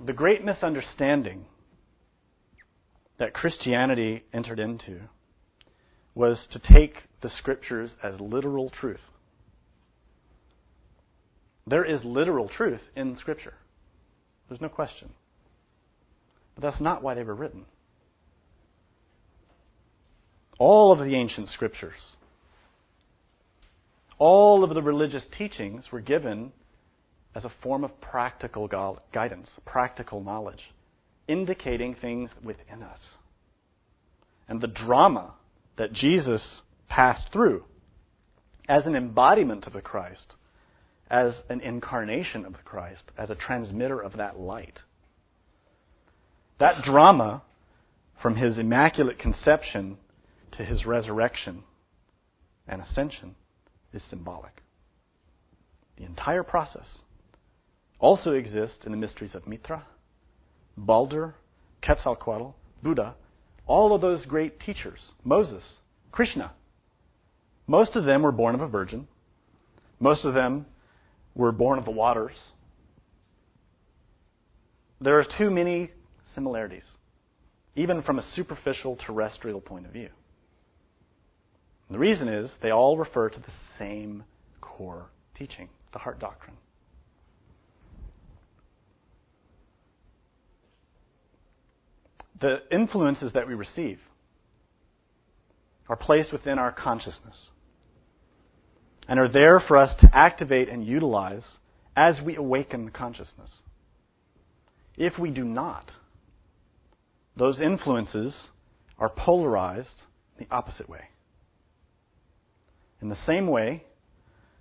The great misunderstanding that Christianity entered into was to take the Scriptures as literal truth. There is literal truth in Scripture. There's no question. But that's not why they were written. All of the ancient Scriptures, all of the religious teachings were given as a form of practical guidance, practical knowledge, indicating things within us. And the drama that Jesus passed through as an embodiment of the Christ, as an incarnation of the Christ, as a transmitter of that light. That drama, from his immaculate conception to his resurrection and ascension, is symbolic. the entire process, also exist in the mysteries of Mitra, Baldur, Quetzalcoatl, Buddha, all of those great teachers, Moses, Krishna. Most of them were born of a virgin. Most of them were born of the waters. There are too many similarities, even from a superficial terrestrial point of view. And the reason is they all refer to the same core teaching, the heart doctrine. The influences that we receive are placed within our consciousness and are there for us to activate and utilize as we awaken the consciousness. If we do not, those influences are polarized the opposite way. In the same way,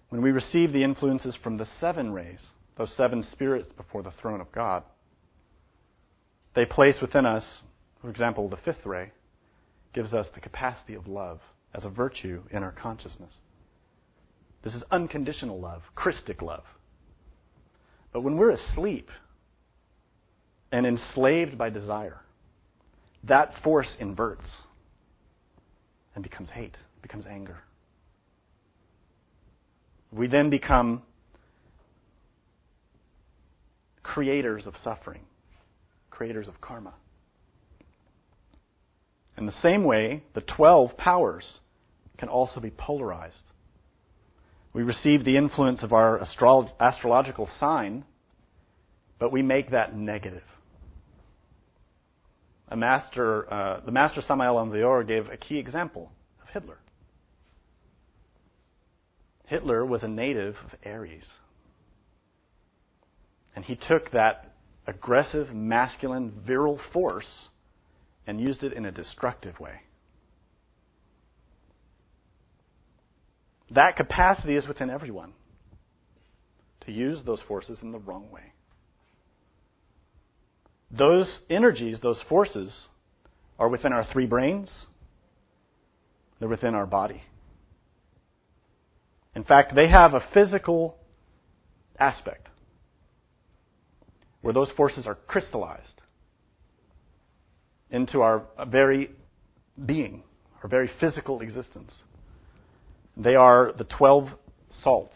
when we receive the influences from the 7 rays, those 7 spirits before the throne of God, they place within us, for example, the 5th ray gives us the capacity of love as a virtue in our consciousness. This is unconditional love, Christic love. But when we're asleep and enslaved by desire, that force inverts and becomes hate, becomes anger. We then become creators of suffering, creators of karma. In the same way, the 12 powers can also be polarized. We receive the influence of our astrological sign, but we make that negative. The master Samael Aun Weor gave a key example of Hitler. Hitler was a native of Aries. And he took that aggressive, masculine, virile force and used it in a destructive way. That capacity is within everyone to use those forces in the wrong way. Those energies, those forces, are within our 3 brains. They're within our body. In fact, they have a physical aspect where those forces are crystallized into our very being, our very physical existence. They are the 12 salts,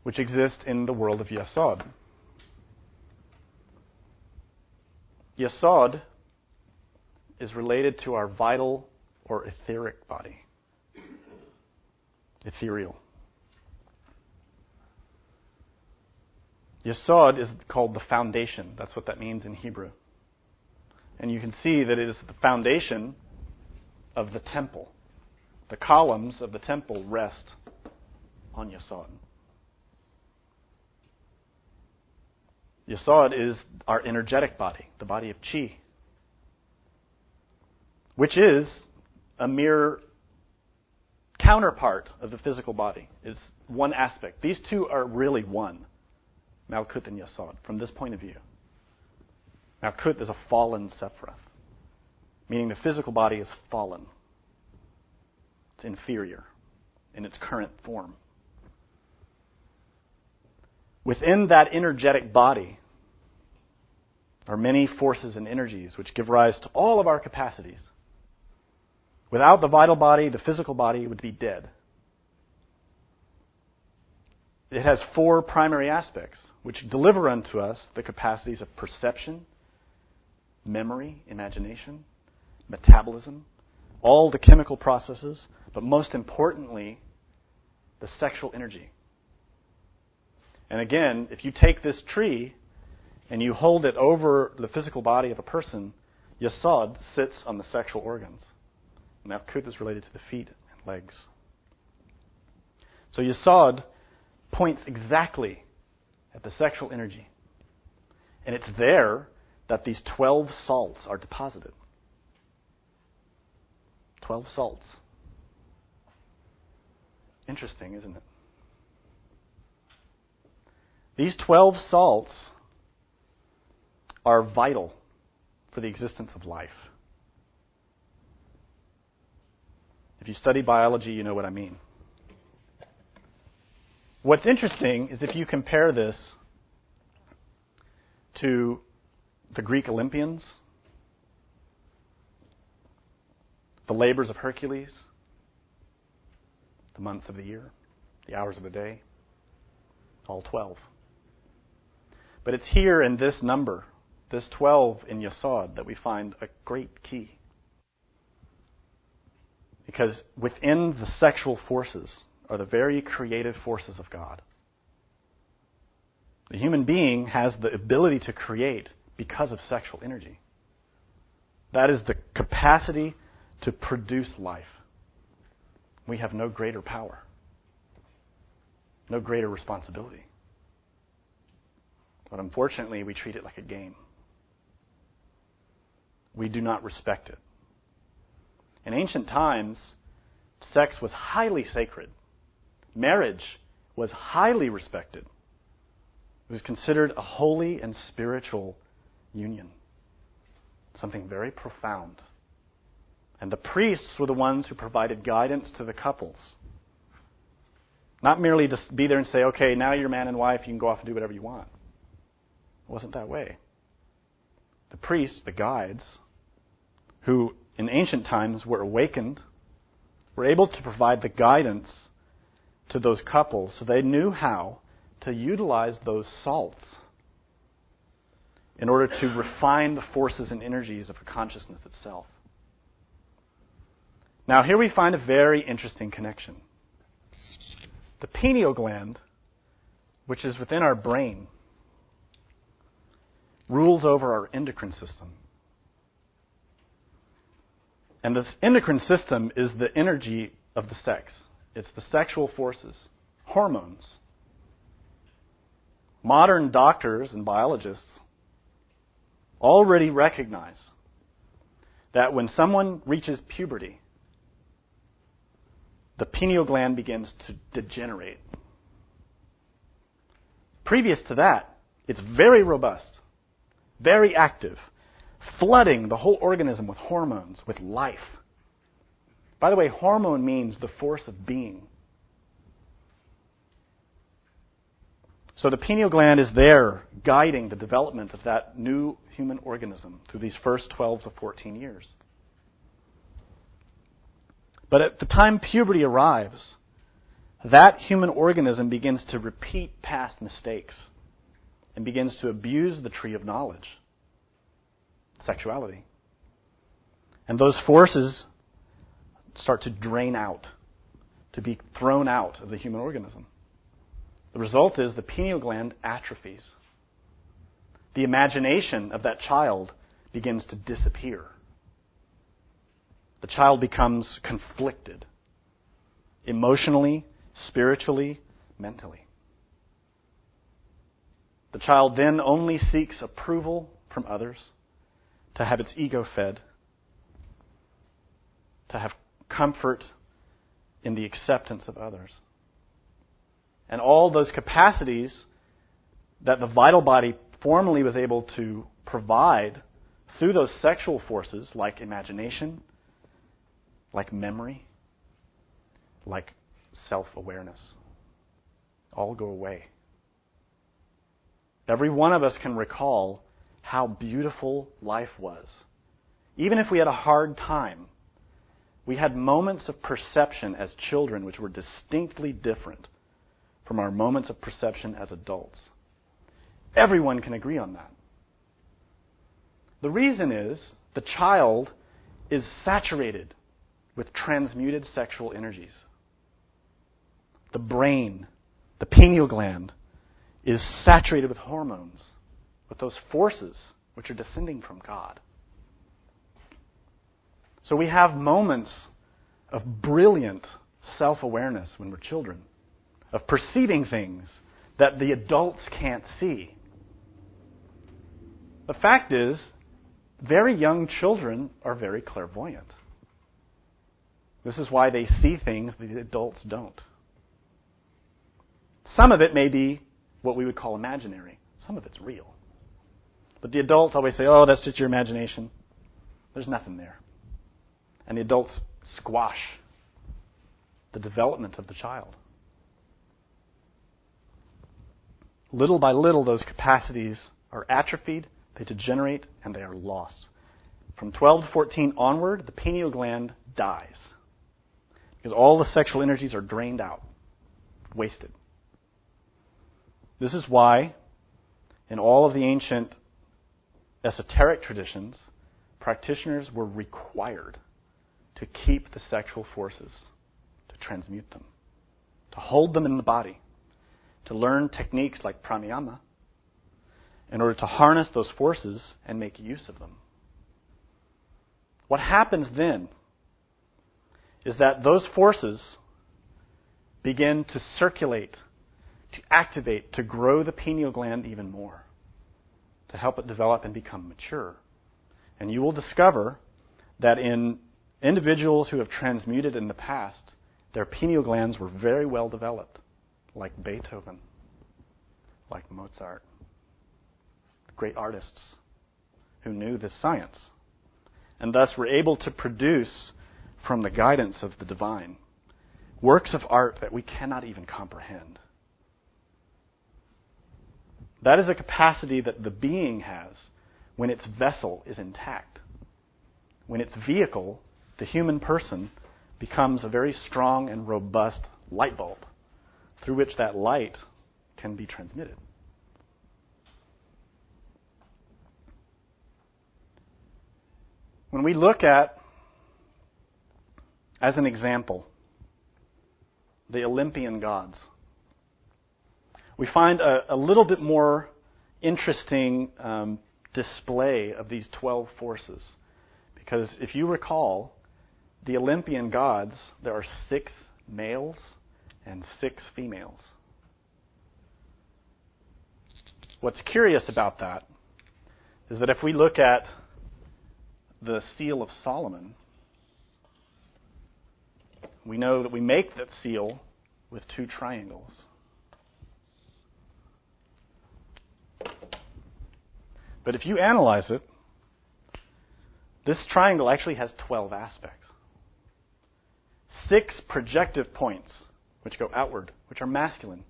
which exist in the world of Yesod. Yesod is related to our vital or etheric body. Ethereal. Yesod is called the foundation. That's what that means in Hebrew. And you can see that it is the foundation of the temple. The columns of the temple rest on Yesod. Yesod is our energetic body, the body of Chi, which is a mere counterpart of the physical body. It's one aspect. These two are really one, Malkut and Yesod, from this point of view. Malkut is a fallen Sephiroth, meaning the physical body is fallen. It's inferior in its current form. Within that energetic body are many forces and energies which give rise to all of our capacities. Without the vital body, the physical body would be dead. It has 4 primary aspects which deliver unto us the capacities of perception, memory, imagination, metabolism, all the chemical processes, but most importantly, the sexual energy. And again, if you take this tree and you hold it over the physical body of a person, Yesod sits on the sexual organs. Malkut is related to the feet and legs. So Yesod points exactly at the sexual energy. And it's there that these 12 salts are deposited. 12 salts. Interesting, isn't it? These 12 salts are vital for the existence of life. If you study biology, you know what I mean. What's interesting is if you compare this to the Greek Olympians, the labors of Hercules, the months of the year, the hours of the day, all 12. But it's here in this number, this 12 in Yesod, that we find a great key. Because within the sexual forces are the very creative forces of God. The human being has the ability to create because of sexual energy. That is the capacity to produce life. We have no greater power, no greater responsibility. But unfortunately, we treat it like a game. We do not respect it. In ancient times, sex was highly sacred. Marriage was highly respected. It was considered a holy and spiritual union, something very profound. And the priests were the ones who provided guidance to the couples. Not merely to be there and say, okay, now you're man and wife, you can go off and do whatever you want. It wasn't that way. The priests, the guides, who in ancient times were awakened, were able to provide the guidance to those couples so they knew how to utilize those salts in order to refine the forces and energies of the consciousness itself. Now, here we find a very interesting connection. The pineal gland, which is within our brain, rules over our endocrine system. And this endocrine system is the energy of the sex. It's the sexual forces, hormones. Modern doctors and biologists already recognize that when someone reaches puberty, the pineal gland begins to degenerate. Previous to that, it's very robust, very active, flooding the whole organism with hormones, with life. By the way, hormone means the force of being. So the pineal gland is there guiding the development of that new human organism through these first 12 to 14 years. But at the time puberty arrives, that human organism begins to repeat past mistakes and begins to abuse the tree of knowledge, sexuality. And those forces start to drain out, to be thrown out of the human organism. The result is the pineal gland atrophies. The imagination of that child begins to disappear. The child becomes conflicted, emotionally, spiritually, mentally. The child then only seeks approval from others, to have its ego fed, to have comfort in the acceptance of others. And all those capacities that the vital body formerly was able to provide through those sexual forces, like imagination, like memory, like self-awareness, all go away. Every one of us can recall how beautiful life was. Even if we had a hard time, we had moments of perception as children which were distinctly different from our moments of perception as adults. Everyone can agree on that. The reason is the child is saturated with transmuted sexual energies. The brain, the pineal gland, is saturated with hormones, with those forces which are descending from God. So we have moments of brilliant self-awareness when we're children, of perceiving things that the adults can't see. The fact is, very young children are very clairvoyant. This is why they see things that the adults don't. Some of it may be what we would call imaginary. Some of it's real. But the adults always say, oh, that's just your imagination. There's nothing there. And the adults squash the development of the child. little by little, those capacities are atrophied, they degenerate, and they are lost. From 12 to 14 onward, the pineal gland dies because all the sexual energies are drained out, wasted. This is why, in all of the ancient esoteric traditions, practitioners were required to keep the sexual forces, to transmute them, to hold them in the body, to learn techniques like pranayama in order to harness those forces and make use of them. What happens then is that those forces begin to circulate, to activate, to grow the pineal gland even more, to help it develop and become mature. And you will discover that in individuals who have transmuted in the past, their pineal glands were very well developed, like Beethoven, like Mozart, great artists who knew this science, and thus were able to produce, from the guidance of the divine, works of art that we cannot even comprehend. That is a capacity that the being has when its vessel is intact. When its vehicle, the human person, becomes a very strong and robust light bulb through which that light can be transmitted. When we look at, as an example, the Olympian gods, we find a little bit more interesting display of these 12 forces. Because if you recall, the Olympian gods, there are 6 males and 6 females. What's curious about that is that if we look at the seal of Solomon, we know that we make that seal with 2 triangles. But if you analyze it, this triangle actually has 12 aspects. 6 projective points, which go outward, which are masculine.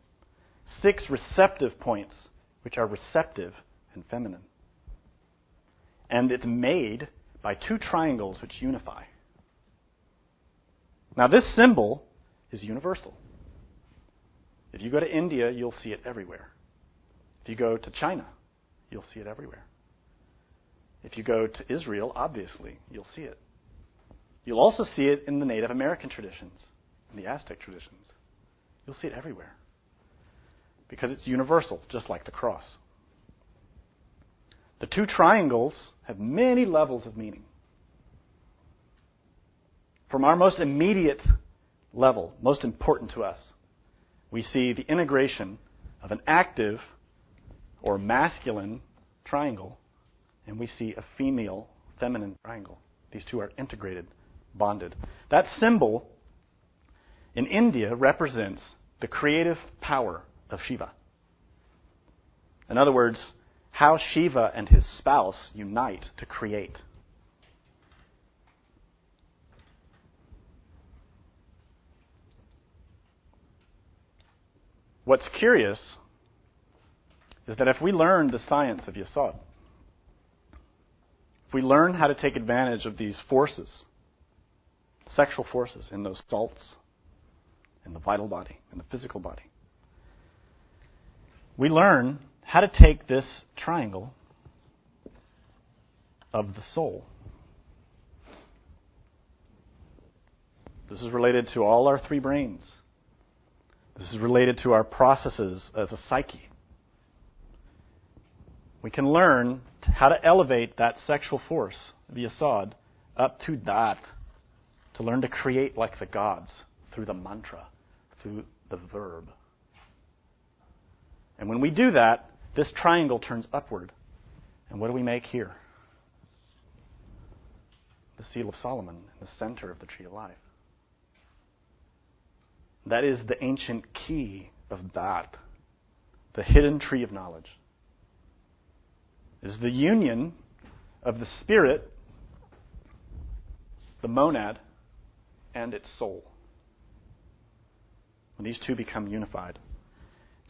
6 receptive points, which are receptive and feminine. And it's made by 2 triangles which unify. Now, this symbol is universal. If you go to India, you'll see it everywhere. If you go to China, you'll see it everywhere. If you go to Israel, obviously, you'll see it. You'll also see it in the Native American traditions, in the Aztec traditions. You'll see it everywhere. Because it's universal, just like the cross. The 2 triangles have many levels of meaning. From our most immediate level, most important to us, we see the integration of an active or masculine triangle, and we see a female, feminine triangle. These 2 are integrated, bonded. That symbol in India represents the creative power of Shiva. In other words, how Shiva and his spouse unite to create. What's curious is that if we learn the science of Yasod, if we learn how to take advantage of these forces, sexual forces in those salts, in the vital body, in the physical body, we learn how to take this triangle of the soul. This is related to all our 3 brains. This is related to our processes as a psyche. We can learn how to elevate that sexual force, the Yasod, up to that, to learn to create like the gods through the mantra, through the verb. And when we do that, this triangle turns upward. And what do we make here? The seal of Solomon in the center of the tree of life. That is the ancient key of that, the hidden tree of knowledge. It is the union of the spirit, the monad, and its soul. When these 2 become unified,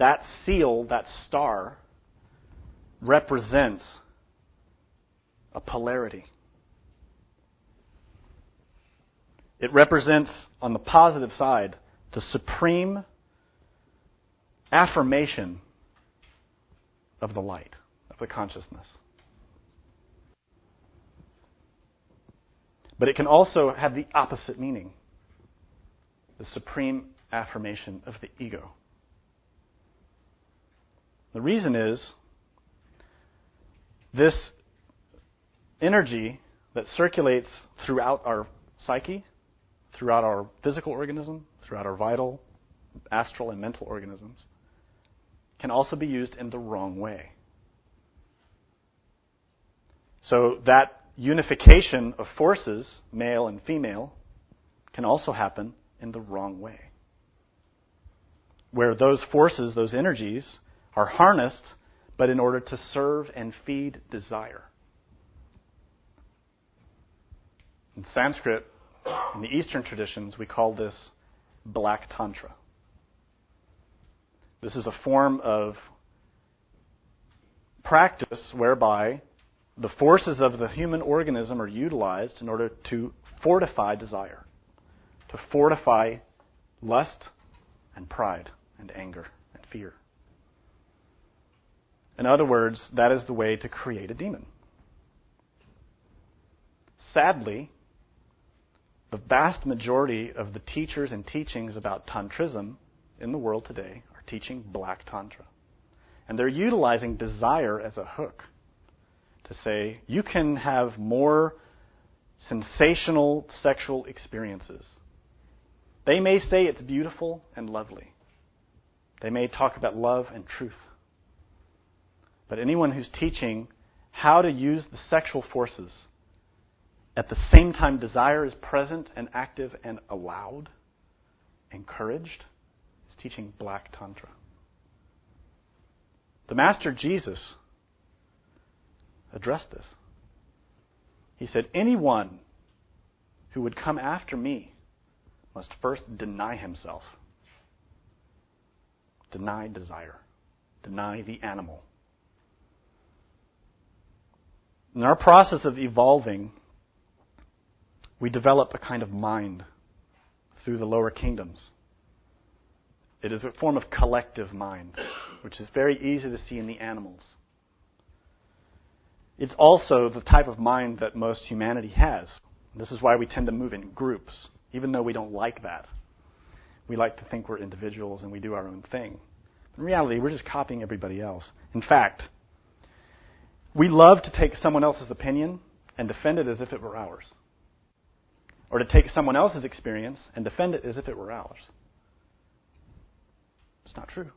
that seal, that star, represents a polarity. It represents, on the positive side, the supreme affirmation of the light, of the consciousness. But it can also have the opposite meaning, the supreme affirmation of the ego. The reason is this energy that circulates throughout our psyche, throughout our physical organism, throughout our vital, astral, and mental organisms, can also be used in the wrong way. So that unification of forces, male and female, can also happen in the wrong way. Where those forces, those energies, are harnessed, but in order to serve and feed desire. In Sanskrit, in the Eastern traditions, we call this Black Tantra. This is a form of practice whereby the forces of the human organism are utilized in order to fortify desire, to fortify lust and pride and anger and fear. In other words, that is the way to create a demon. Sadly, the vast majority of the teachers and teachings about Tantrism in the world today are teaching Black Tantra. And they're utilizing desire as a hook to say, you can have more sensational sexual experiences. They may say it's beautiful and lovely. They may talk about love and truth. But anyone who's teaching how to use the sexual forces at the same time desire is present and active and allowed, encouraged, is teaching Black Tantra. The Master Jesus addressed this. He said, anyone who would come after me must first deny himself. Deny desire. Deny the animal. In our process of evolving, we develop a kind of mind through the lower kingdoms. It is a form of collective mind, which is very easy to see in the animals. It's also the type of mind that most humanity has. This is why we tend to move in groups, even though we don't like that. We like to think we're individuals and we do our own thing. In reality, we're just copying everybody else. In fact, we love to take someone else's opinion and defend it as if it were ours. Or to take someone else's experience and defend it as if it were ours. It's not true,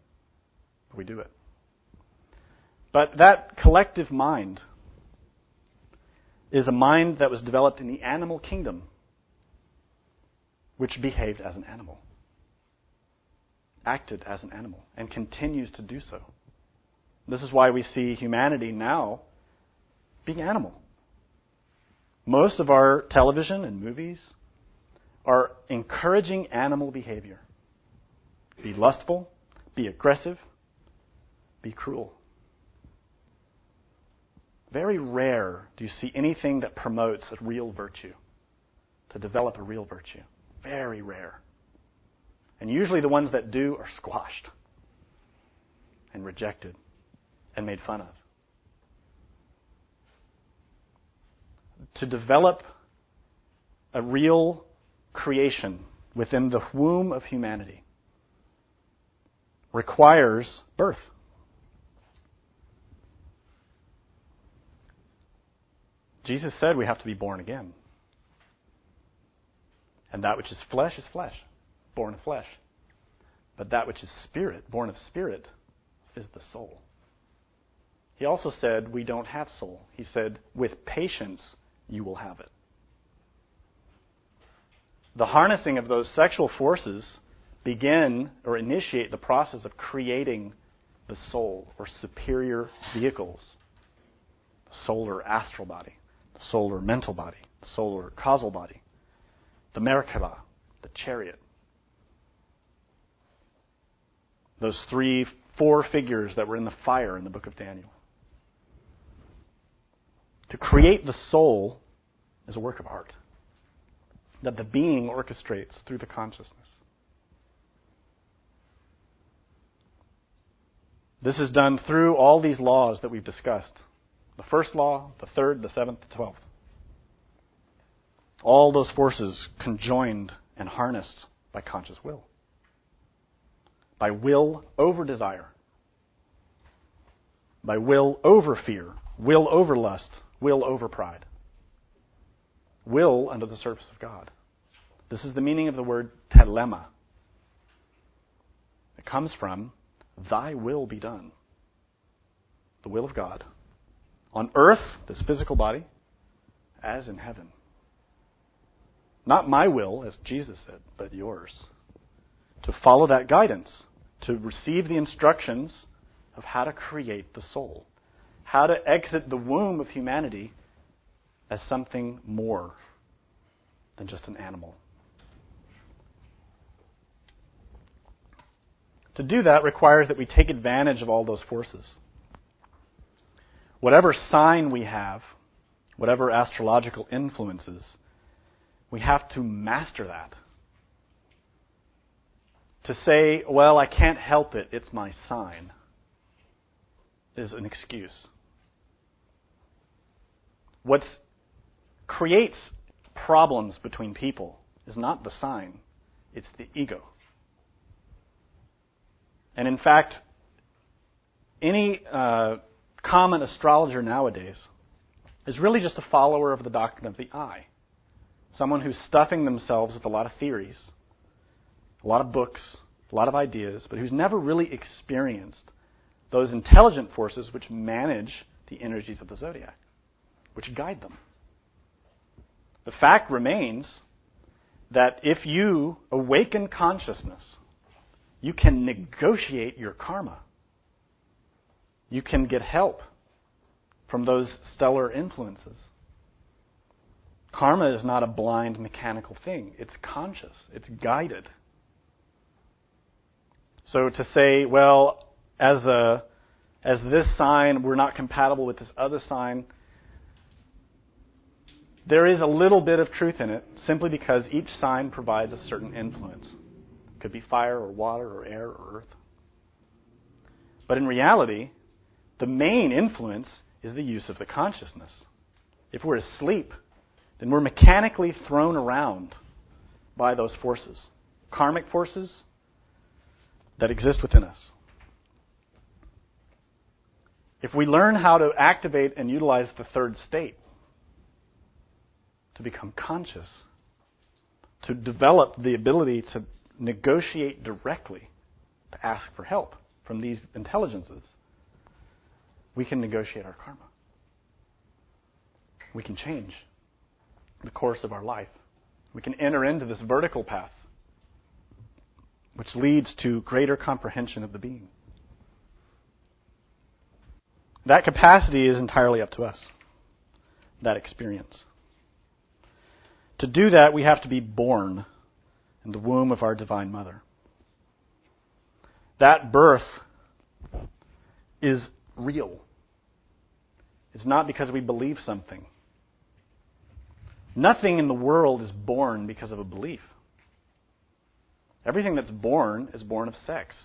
but we do it. But that collective mind is a mind that was developed in the animal kingdom, which behaved as an animal, acted as an animal, and continues to do so. This is why we see humanity now being animal. Most of our television and movies are encouraging animal behavior. Be lustful, be aggressive, be cruel. Very rare do you see anything that promotes a real virtue, to develop a real virtue. Very rare. And usually the ones that do are squashed and rejected and made fun of. To develop a real creation within the womb of humanity requires birth. Jesus said we have to be born again. And that which is flesh, born of flesh. But that which is spirit, born of spirit, is the soul. He also said we don't have soul. He said, with patience, you will have it. The harnessing of those sexual forces begin or initiate the process of creating the soul or superior vehicles. The solar astral body, the solar mental body, the solar causal body, the Merkaba, the chariot. Those three 4 figures that were in the fire in the book of Daniel. To create the soul is a work of art that the being orchestrates through the consciousness. This is done through all these laws that we've discussed. The first law, the third, the seventh, the 12th. All those forces conjoined and harnessed by conscious will. By will over desire. By will over fear. Will over lust. Will over pride. Will under the service of God. This is the meaning of the word telema. It comes from thy will be done. The will of God. On earth, this physical body, as in heaven. Not my will, as Jesus said, but yours. To follow that guidance. To receive the instructions of how to create the soul. How to exit the womb of humanity as something more than just an animal. To do that requires that we take advantage of all those forces. Whatever sign we have, whatever astrological influences, we have to master that. To say, well, I can't help it, it's my sign, is an excuse. What creates problems between people is not the sign, it's the ego. And in fact, any common astrologer nowadays is really just a follower of the doctrine of the I. Someone who's stuffing themselves with a lot of theories, a lot of books, a lot of ideas, but who's never really experienced those intelligent forces which manage the energies of the zodiac, which guide them. The fact remains that if you awaken consciousness, you can negotiate your karma. You can get help from those stellar influences. Karma is not a blind mechanical thing. It's conscious. It's guided. So to say, well, as this sign, we're not compatible with this other sign, there is a little bit of truth in it, simply because each sign provides a certain influence. It could be fire or water or air or earth. But in reality, the main influence is the use of the consciousness. If we're asleep, then we're mechanically thrown around by those forces, karmic forces that exist within us. If we learn how to activate and utilize the third state, to become conscious, to develop the ability to negotiate directly, to ask for help from these intelligences, we can negotiate our karma. We can change the course of our life. We can enter into this vertical path, which leads to greater comprehension of the being. That capacity is entirely up to us, that experience. To do that, we have to be born in the womb of our Divine Mother. That birth is real. It's not because we believe something. Nothing in the world is born because of a belief. Everything that's born is born of sex.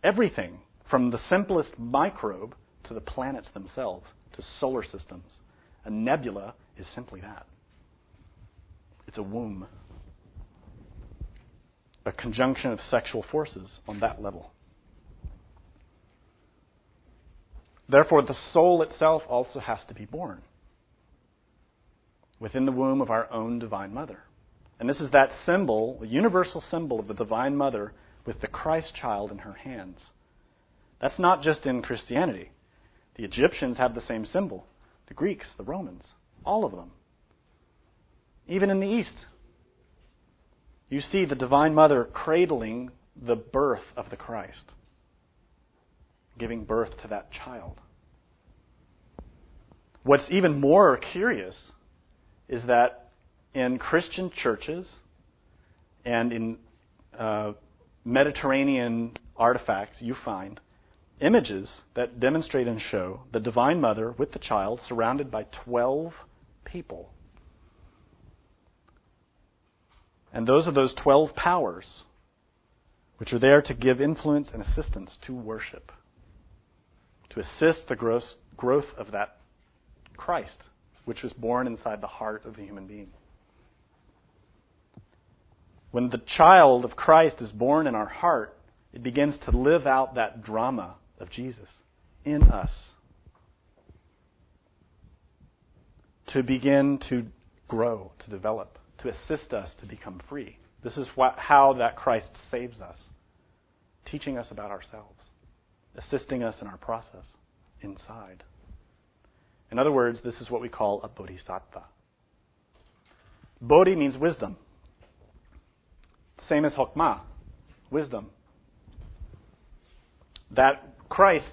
Everything, from the simplest microbe to the planets themselves, to solar systems. A nebula is simply that. It's a womb. A conjunction of sexual forces on that level. Therefore, the soul itself also has to be born within the womb of our own Divine Mother. And this is that symbol, the universal symbol of the Divine Mother with the Christ child in her hands. That's not just in Christianity. The Egyptians have the same symbol. The Greeks, the Romans, all of them. Even in the East, you see the Divine Mother cradling the birth of the Christ, giving birth to that child. What's even more curious is that in Christian churches and in Mediterranean artifacts, you find images that demonstrate and show the Divine Mother with the child surrounded by 12 people. And those are those 12 powers which are there to give influence and assistance to worship, to assist the growth of that Christ, which was born inside the heart of the human being. When the child of Christ is born in our heart, it begins to live out that drama of Jesus in us, to begin to grow, to develop, to assist us to become free. This is how that Christ saves us, teaching us about ourselves, assisting us in our process inside. In other words, this is what we call a bodhisattva. Bodhi means wisdom. Same as Hokmah, wisdom. That Christ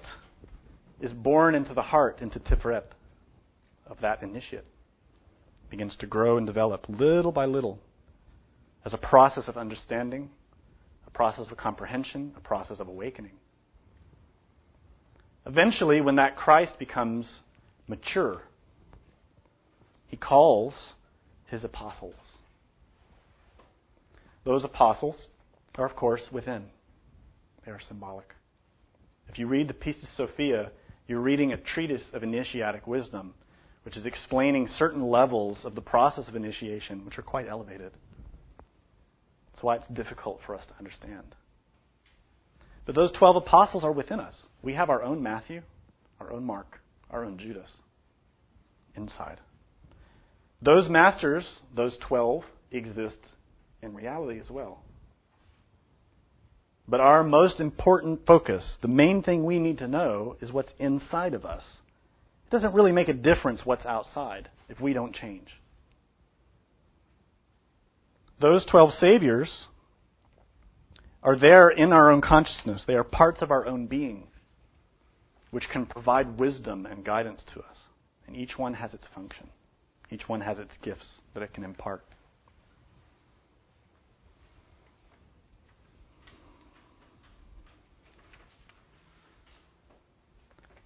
is born into the heart, into Tiferet of that initiate. Begins to grow and develop little by little as a process of understanding, a process of comprehension, a process of awakening. Eventually, when that Christ becomes mature, he calls his apostles. Those apostles are, of course, within. They are symbolic. If you read the Pistis Sophia, you're reading a treatise of initiatic wisdom, which is explaining certain levels of the process of initiation, which are quite elevated. That's why it's difficult for us to understand. But those 12 apostles are within us. We have our own Matthew, our own Mark, our own Judas inside. Those masters, those 12, exist in reality as well. But our most important focus, the main thing we need to know, is what's inside of us. It doesn't really make a difference what's outside if we don't change. Those 12 saviors are there in our own consciousness. They are parts of our own being, which can provide wisdom and guidance to us. And each one has its function. Each one has its gifts that it can impart.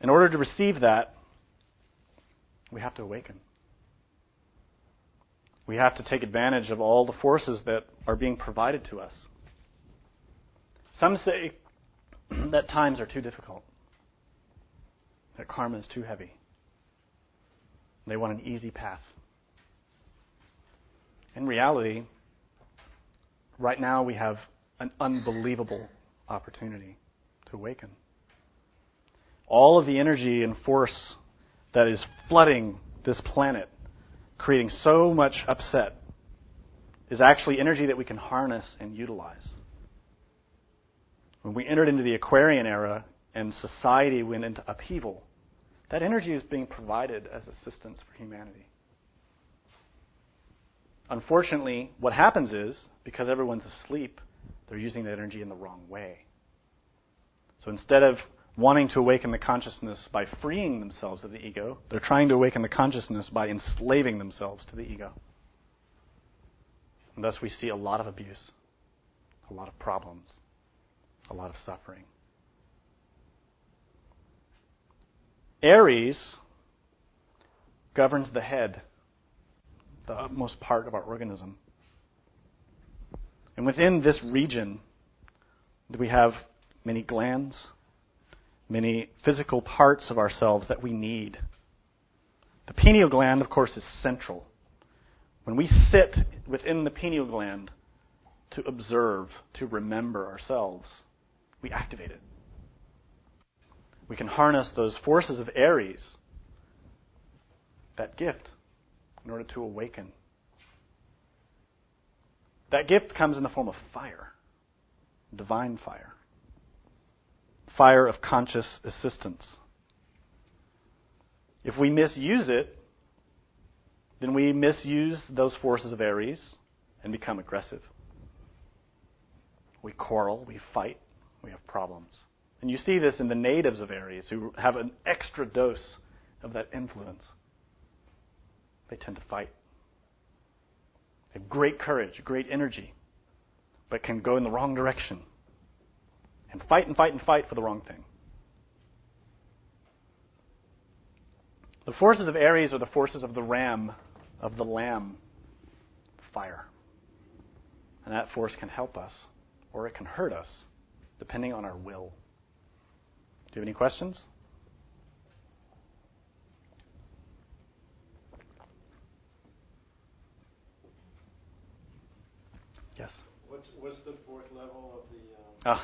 In order to receive that, we have to awaken. We have to take advantage of all the forces that are being provided to us. Some say that times are too difficult, that karma is too heavy. They want an easy path. In reality, right now we have an unbelievable opportunity to awaken. All of the energy and force that is flooding this planet, creating so much upset, is actually energy that we can harness and utilize. When we entered into the Aquarian era and society went into upheaval, that energy is being provided as assistance for humanity. Unfortunately, what happens is, because everyone's asleep, they're using that energy in the wrong way. So instead of wanting to awaken the consciousness by freeing themselves of the ego, they're trying to awaken the consciousness by enslaving themselves to the ego. And thus we see a lot of abuse, a lot of problems, a lot of suffering. Aries governs the head, the utmost part of our organism. And within this region, we have many glands, many physical parts of ourselves that we need. The pineal gland, of course, is central. When we sit within the pineal gland to observe, to remember ourselves, we activate it. We can harness those forces of Aries, that gift, in order to awaken. That gift comes in the form of fire, divine fire. Fire of conscious assistance. If we misuse it, then we misuse those forces of Aries and become aggressive. We quarrel, we fight, we have problems. And you see this in the natives of Aries who have an extra dose of that influence. They tend to fight. They have great courage, great energy, but can go in the wrong direction can fight and fight and fight for the wrong thing. The forces of Aries are the forces of the ram, of the lamb, fire. And that force can help us, or it can hurt us, depending on our will. Do you have any questions? Yes. What's the fourth level of the? Oh,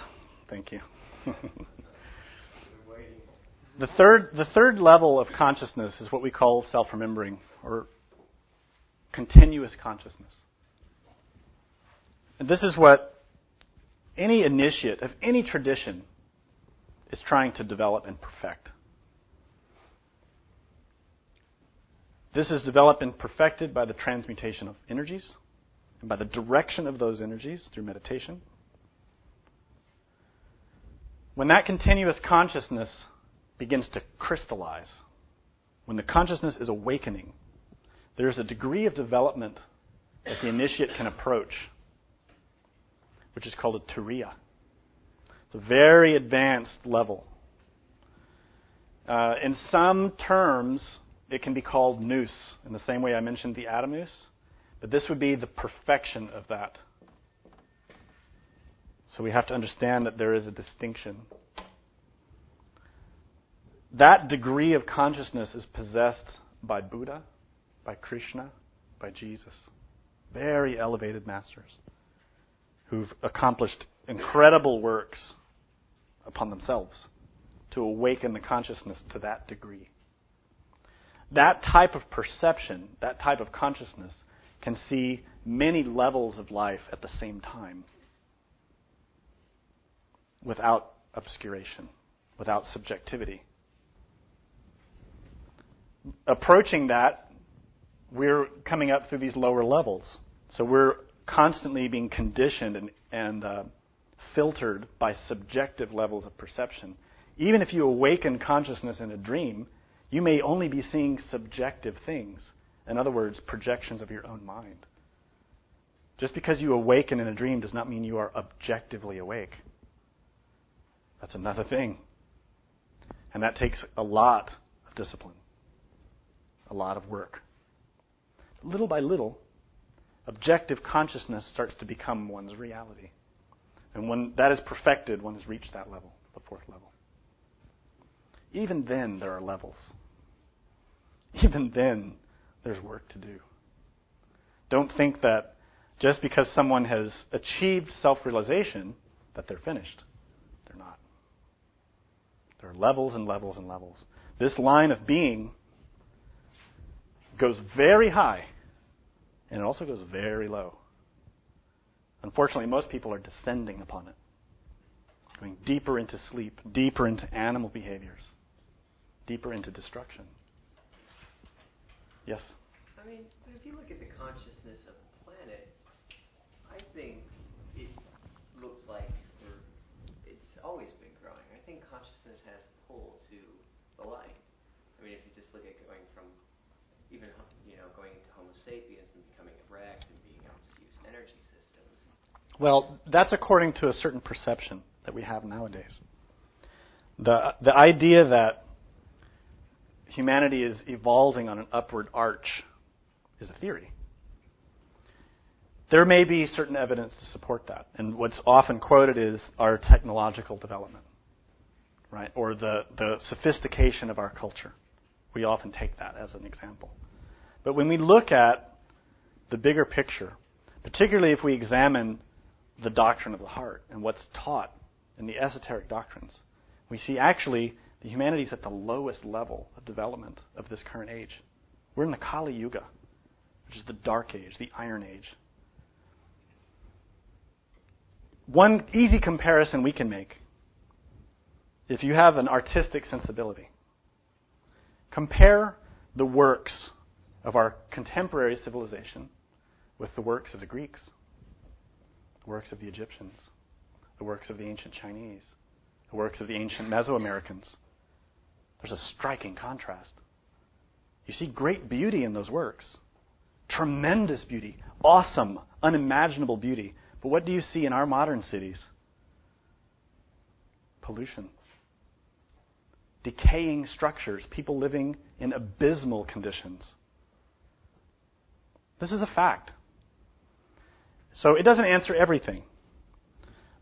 thank you. The third level of consciousness is what we call self-remembering, or continuous consciousness. And this is what any initiate of any tradition is trying to develop and perfect. This is developed and perfected by the transmutation of energies and by the direction of those energies through meditation. When that continuous consciousness begins to crystallize, when the consciousness is awakening, there's a degree of development that the initiate can approach, which is called a turiya. It's a very advanced level. In some terms, it can be called nous, in the same way I mentioned the atom nous, but this would be the perfection of that. So we have to understand that there is a distinction. That degree of consciousness is possessed by Buddha, by Krishna, by Jesus. Very elevated masters who've accomplished incredible works upon themselves to awaken the consciousness to that degree. That type of perception, that type of consciousness, can see many levels of life at the same time without obscuration, without subjectivity. Approaching that, we're coming up through these lower levels. So we're constantly being conditioned and filtered by subjective levels of perception. Even if you awaken consciousness in a dream, you may only be seeing subjective things. In other words, projections of your own mind. Just because you awaken in a dream does not mean you are objectively awake. That's another thing. And that takes a lot of discipline, a lot of work. Little by little, objective consciousness starts to become one's reality. And when that is perfected, one has reached that level, the fourth level. Even then, there are levels. Even then, there's work to do. Don't think that just because someone has achieved self-realization that they're finished. They're not. There are levels and levels and levels. This line of being goes very high, and it also goes very low. Unfortunately, most people are descending upon it, going deeper into sleep, deeper into animal behaviors, deeper into destruction. Yes? I mean, but if you look at the consciousness of the planet, I think it looks like it's always been growing. I think consciousness has pull to the light. I mean, if you just look at going from even, going into Homo sapiens and becoming erect and being able to use energy systems. Well, that's according to a certain perception that we have nowadays. The idea that humanity is evolving on an upward arch is a theory. There may be certain evidence to support that. And what's often quoted is our technological development, right? Or the sophistication of our culture. We often take that as an example. But when we look at the bigger picture, particularly if we examine the doctrine of the heart and what's taught in the esoteric doctrines, we see actually the humanity is at the lowest level of development of this current age. We're in the Kali Yuga, which is the dark age, the iron age. One easy comparison we can make, if you have an artistic sensibility, compare the works of our contemporary civilization with the works of the Greeks, the works of the Egyptians, the works of the ancient Chinese, the works of the ancient Mesoamericans. There's a striking contrast. You see great beauty in those works. Tremendous beauty. Awesome, unimaginable beauty. But what do you see in our modern cities? pollution, decaying structures, people living in abysmal conditions. This is a fact. So it doesn't answer everything.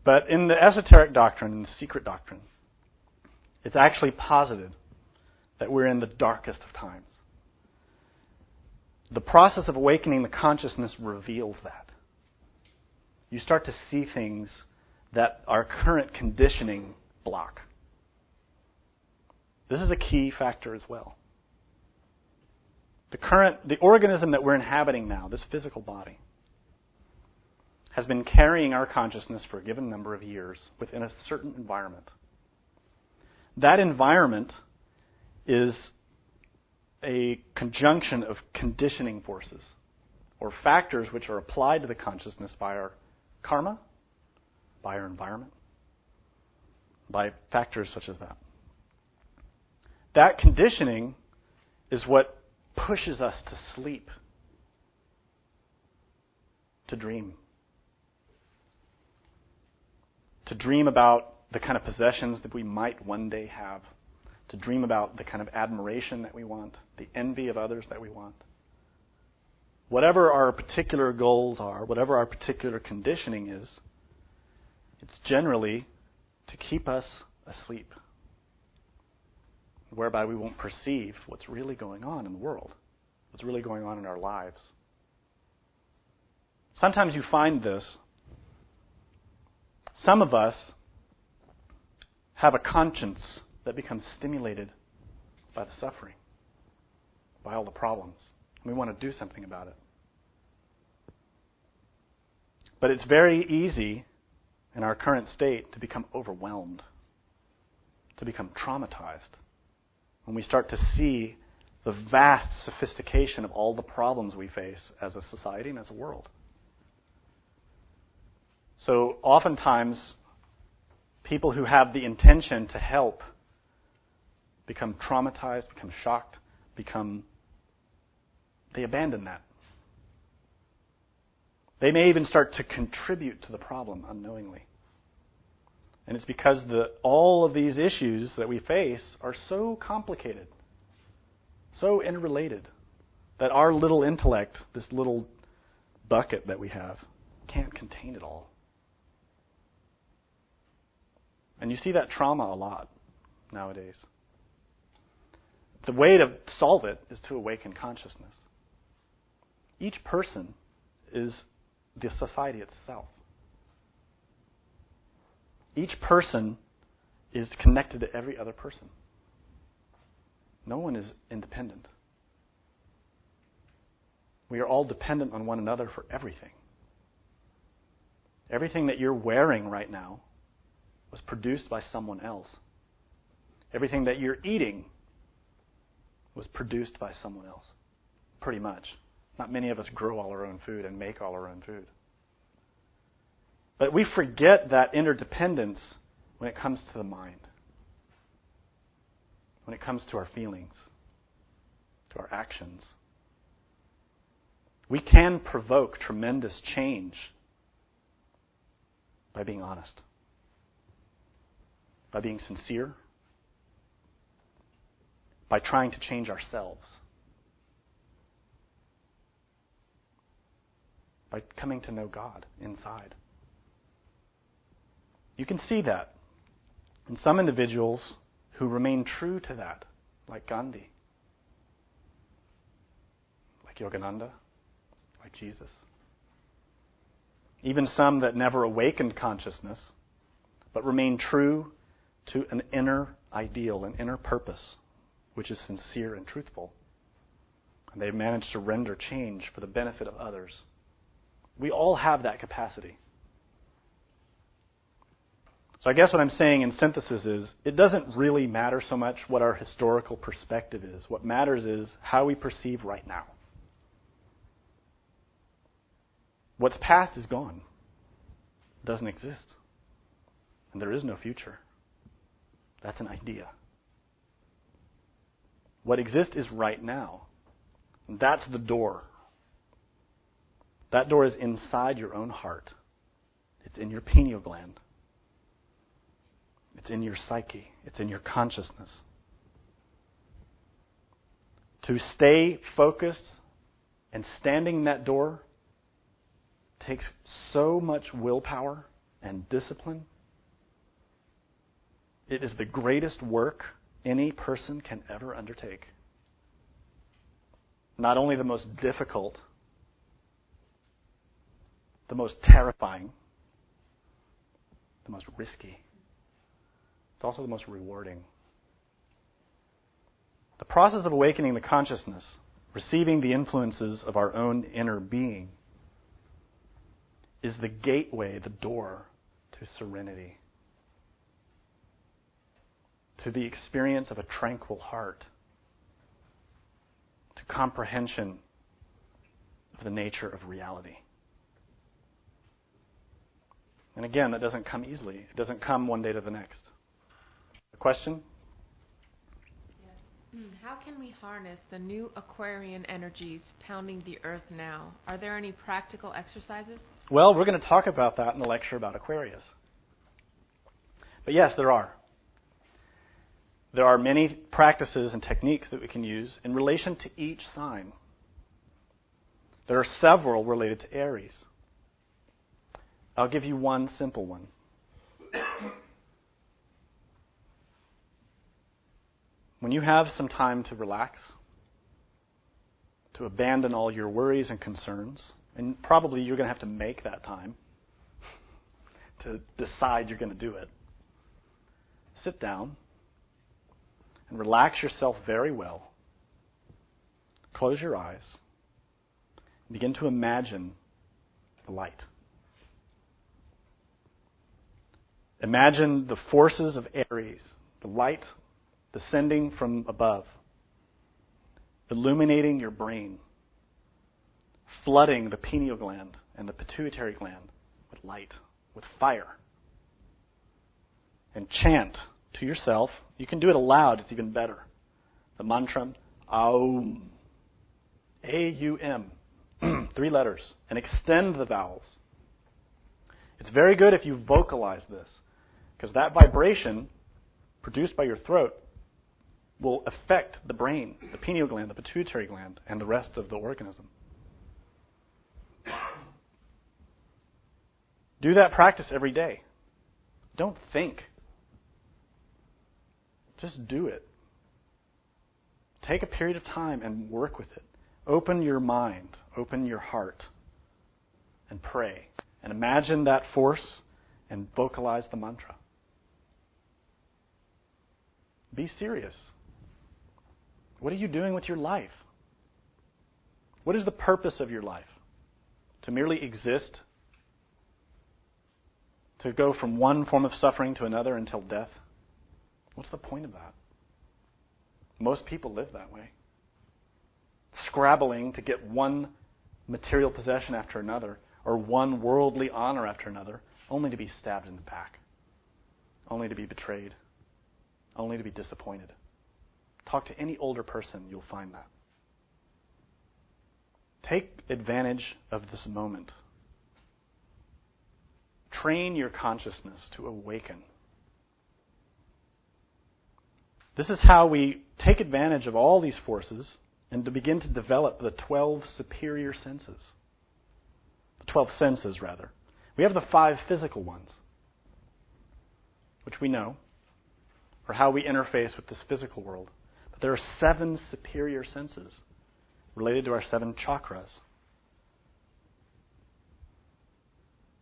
But in the esoteric doctrine, in the secret doctrine, it's actually posited that we're in the darkest of times. The process of awakening the consciousness reveals that. You start to see things that our current conditioning block. This is a key factor as well. The organism that we're inhabiting now, this physical body, has been carrying our consciousness for a given number of years within a certain environment. That environment is a conjunction of conditioning forces, or factors which are applied to the consciousness by our karma, by our environment, by factors such as that. That conditioning is what pushes us to sleep, to dream. To dream about the kind of possessions that we might one day have. To dream about the kind of admiration that we want, the envy of others that we want. Whatever our particular goals are, whatever our particular conditioning is, it's generally to keep us asleep, whereby we won't perceive what's really going on in the world, what's really going on in our lives. Sometimes you find this. Some of us have a conscience that becomes stimulated by the suffering, by all the problems. We want to do something about it. But it's very easy in our current state to become overwhelmed, to become traumatized, when we start to see the vast sophistication of all the problems we face as a society and as a world. So oftentimes, people who have the intention to help become traumatized, become shocked, they abandon that. They may even start to contribute to the problem unknowingly. And it's because all of these issues that we face are so complicated, so interrelated, that our little intellect, this little bucket that we have, can't contain it all. And you see that trauma a lot nowadays. The way to solve it is to awaken consciousness. Each person is the society itself. Each person is connected to every other person. No one is independent. We are all dependent on one another for everything. Everything that you're wearing right now was produced by someone else. Everything that you're eating was produced by someone else. Pretty much. Not many of us grow all our own food and make all our own food. But we forget that interdependence when it comes to the mind, when it comes to our feelings, to our actions. We can provoke tremendous change by being honest, by being sincere, by trying to change ourselves, by coming to know God inside. You can see that in some individuals who remain true to that, like Gandhi, like Yogananda, like Jesus. Even some that never awakened consciousness, but remain true to an inner ideal, an inner purpose, which is sincere and truthful. And they've managed to render change for the benefit of others. We all have that capacity. So I guess what I'm saying in synthesis is, it doesn't really matter so much what our historical perspective is. What matters is how we perceive right now. What's past is gone. It doesn't exist. And there is no future. That's an idea. What exists is right now. And that's the door. That door is inside your own heart. It's in your pineal gland. It's in your psyche. It's in your consciousness. To stay focused and standing in that door takes so much willpower and discipline. It is the greatest work any person can ever undertake. Not only the most difficult, the most terrifying, the most risky, it's also the most rewarding. The process of awakening the consciousness, receiving the influences of our own inner being, is the gateway, the door to serenity, to the experience of a tranquil heart, to comprehension of the nature of reality. And again, that doesn't come easily. It doesn't come one day to the next. A question? Yes. How can we harness the new Aquarian energies pounding the earth now? Are there any practical exercises? Well, we're going to talk about that in the lecture about Aquarius. But yes, there are. There are many practices and techniques that we can use in relation to each sign. There are several related to Aries. I'll give you one simple one. When you have some time to relax, to abandon all your worries and concerns, and probably you're going to have to make that time to decide you're going to do it, sit down and relax yourself very well. Close your eyes. Begin to imagine the light. Imagine the forces of Aries, the light descending from above, illuminating your brain, flooding the pineal gland and the pituitary gland with light, with fire. And chant to yourself. You can do it aloud, it's even better. The mantra, Aum. A-U-M. 3 letters. And extend the vowels. It's very good if you vocalize this, because that vibration produced by your throat will affect the brain, the pineal gland, the pituitary gland, and the rest of the organism. Do that practice every day. Don't think. Just do it. Take a period of time and work with it. Open your mind, open your heart, and pray. And imagine that force and vocalize the mantra. Be serious. What are you doing with your life? What is the purpose of your life? To merely exist? To go from one form of suffering to another until death? What's the point of that? Most people live that way. Scrabbling to get one material possession after another, or one worldly honor after another, only to be stabbed in the back, only to be betrayed, only to be disappointed. Talk to any older person, you'll find that. Take advantage of this moment. Train your consciousness to awaken. This is how we take advantage of all these forces and to begin to develop the 12 superior senses. The 12 senses, rather. We have the 5 physical ones, which we know, or how we interface with this physical world. But there are 7 superior senses related to our 7 chakras.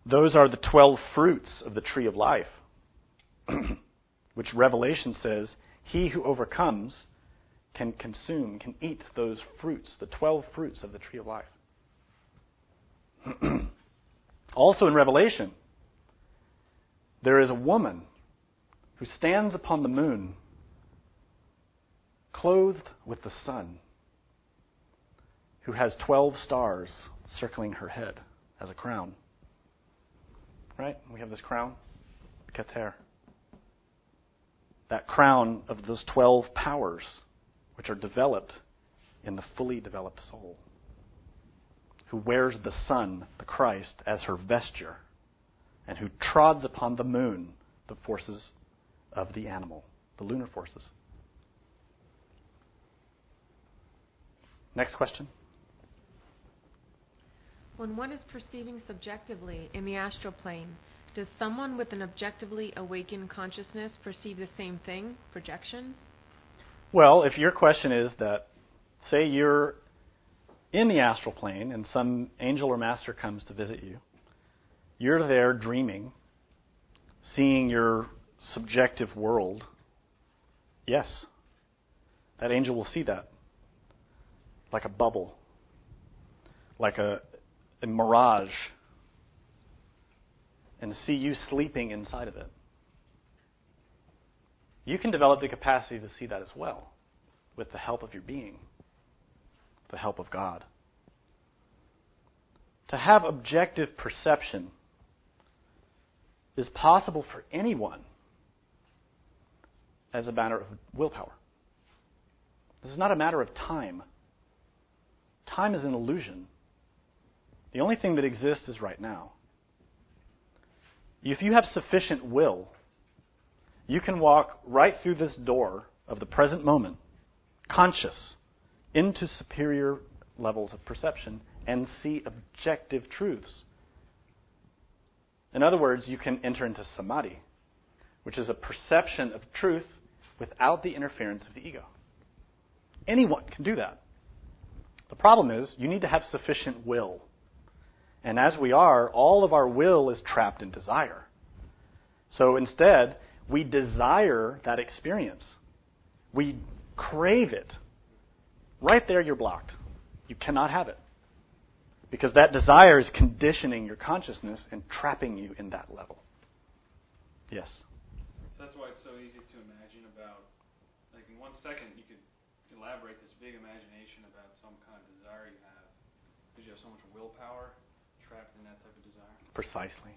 Those are the 12 fruits of the tree of life, which Revelation says, he who overcomes can consume, can eat those fruits, the 12 fruits of the tree of life. Also in Revelation, there is a woman who stands upon the moon, clothed with the sun, who has 12 stars circling her head as a crown. Right? We have this crown, Keter. That crown of those 12 powers, which are developed in the fully developed soul, who wears the sun, the Christ, as her vesture, and who trods upon the moon, the forces of the animal, the lunar forces. Next question. When one is perceiving subjectively in the astral plane, does someone with an objectively awakened consciousness perceive the same thing, projections? Well, if your question is that, say you're in the astral plane and some angel or master comes to visit you, you're there dreaming, seeing your subjective world, yes, that angel will see that like a bubble, like a mirage, and see you sleeping inside of it. You can develop the capacity to see that as well with the help of your being, the help of God. To have objective perception is possible for anyone as a matter of willpower. This is not a matter of time. Time is an illusion. The only thing that exists is right now. If you have sufficient will, you can walk right through this door of the present moment, conscious, into superior levels of perception and see objective truths. In other words, you can enter into samadhi, which is a perception of truth without the interference of the ego. Anyone can do that. The problem is you need to have sufficient will. And as we are, all of our will is trapped in desire. So instead, we desire that experience. We crave it. Right there, you're blocked. You cannot have it. Because that desire is conditioning your consciousness and trapping you in that level. Yes? So that's why it's so easy to imagine about, like in 1 second, you could elaborate this big imagination about some kind of desire you have. Because you have so much willpower trapped in that type of desire. Precisely.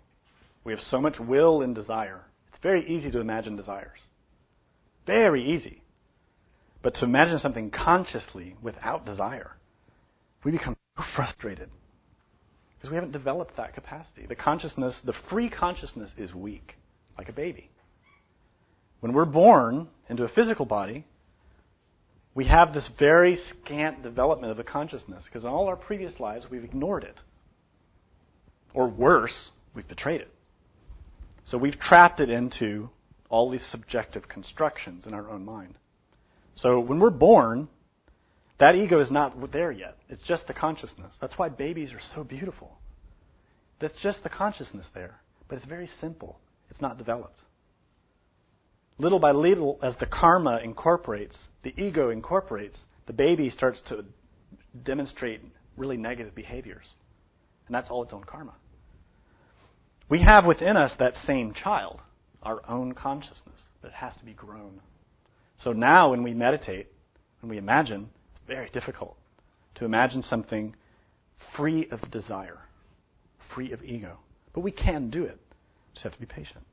We have so much will and desire. It's very easy to imagine desires. Very easy. But to imagine something consciously without desire, we become so frustrated. Because we haven't developed that capacity. The consciousness, the free consciousness is weak, like a baby. When we're born into a physical body, we have this very scant development of the consciousness because in all our previous lives we've ignored it. Or worse, we've betrayed it. So we've trapped it into all these subjective constructions in our own mind. So when we're born, that ego is not there yet. It's just the consciousness. That's why babies are so beautiful. That's just the consciousness there. But it's very simple. It's not developed. Little by little, as the karma incorporates, the ego incorporates, the baby starts to demonstrate really negative behaviors. And that's all its own karma. We have within us that same child, our own consciousness, but it has to be grown. So now when we meditate, when we imagine, it's very difficult to imagine something free of desire, free of ego. But we can do it. Just have to be patient.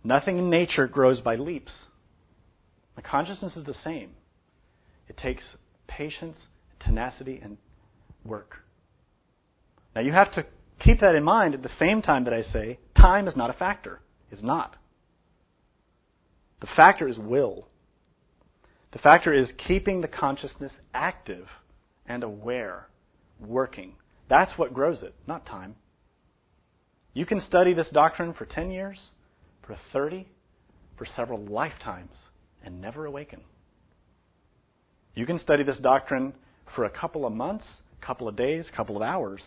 Nothing in nature grows by leaps. The consciousness is the same. It takes patience, tenacity, and work. Now you have to keep that in mind at the same time that I say time is not a factor. It's not. The factor is will. The factor is keeping the consciousness active and aware, working. That's what grows it, not time. You can study this doctrine for 10 years, for 30, for several lifetimes, and never awaken. You can study this doctrine for a couple of months, couple of days, couple of hours,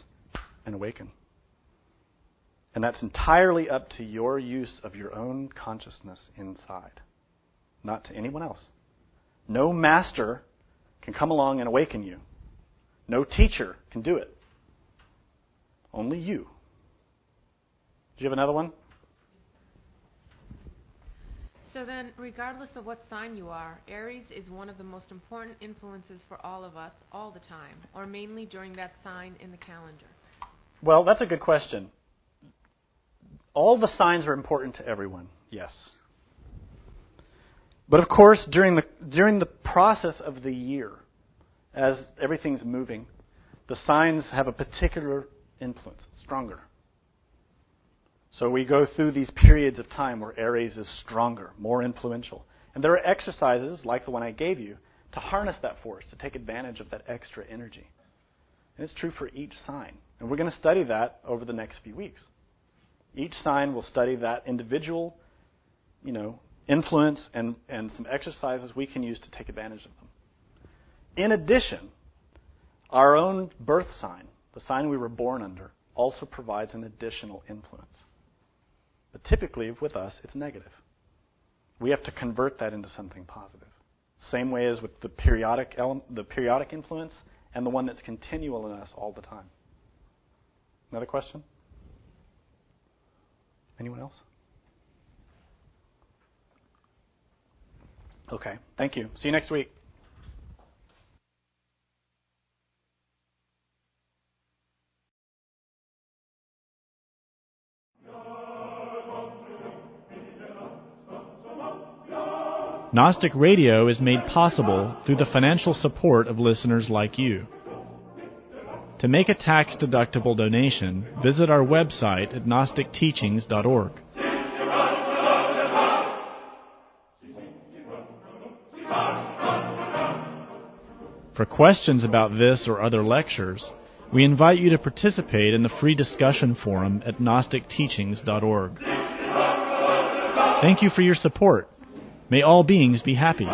and awaken. And that's entirely up to your use of your own consciousness inside, not to anyone else. No master can come along and awaken you. No teacher can do it. Only you. Do you have another one? So then, regardless of what sign you are, Aries is one of the most important influences for all of us all the time, or mainly during that sign in the calendar. Well, that's a good question. All the signs are important to everyone, yes. But of course, during the process of the year, as everything's moving, the signs have a particular influence, stronger. So we go through these periods of time where Aries is stronger, more influential. And there are exercises, like the one I gave you, to harness that force, to take advantage of that extra energy. And it's true for each sign. And we're going to study that over the next few weeks. Each sign will study that individual, influence and some exercises we can use to take advantage of them. In addition, our own birth sign, the sign we were born under, also provides an additional influence. But typically, with us, it's negative. We have to convert that into something positive. Same way as with the periodic influence and the one that's continual in us all the time. Another question? Anyone else? Okay, thank you. See you next week. Gnostic Radio is made possible through the financial support of listeners like you. To make a tax-deductible donation, visit our website at gnosticteachings.org. For questions about this or other lectures, we invite you to participate in the free discussion forum at gnosticteachings.org. Thank you for your support. May all beings be happy.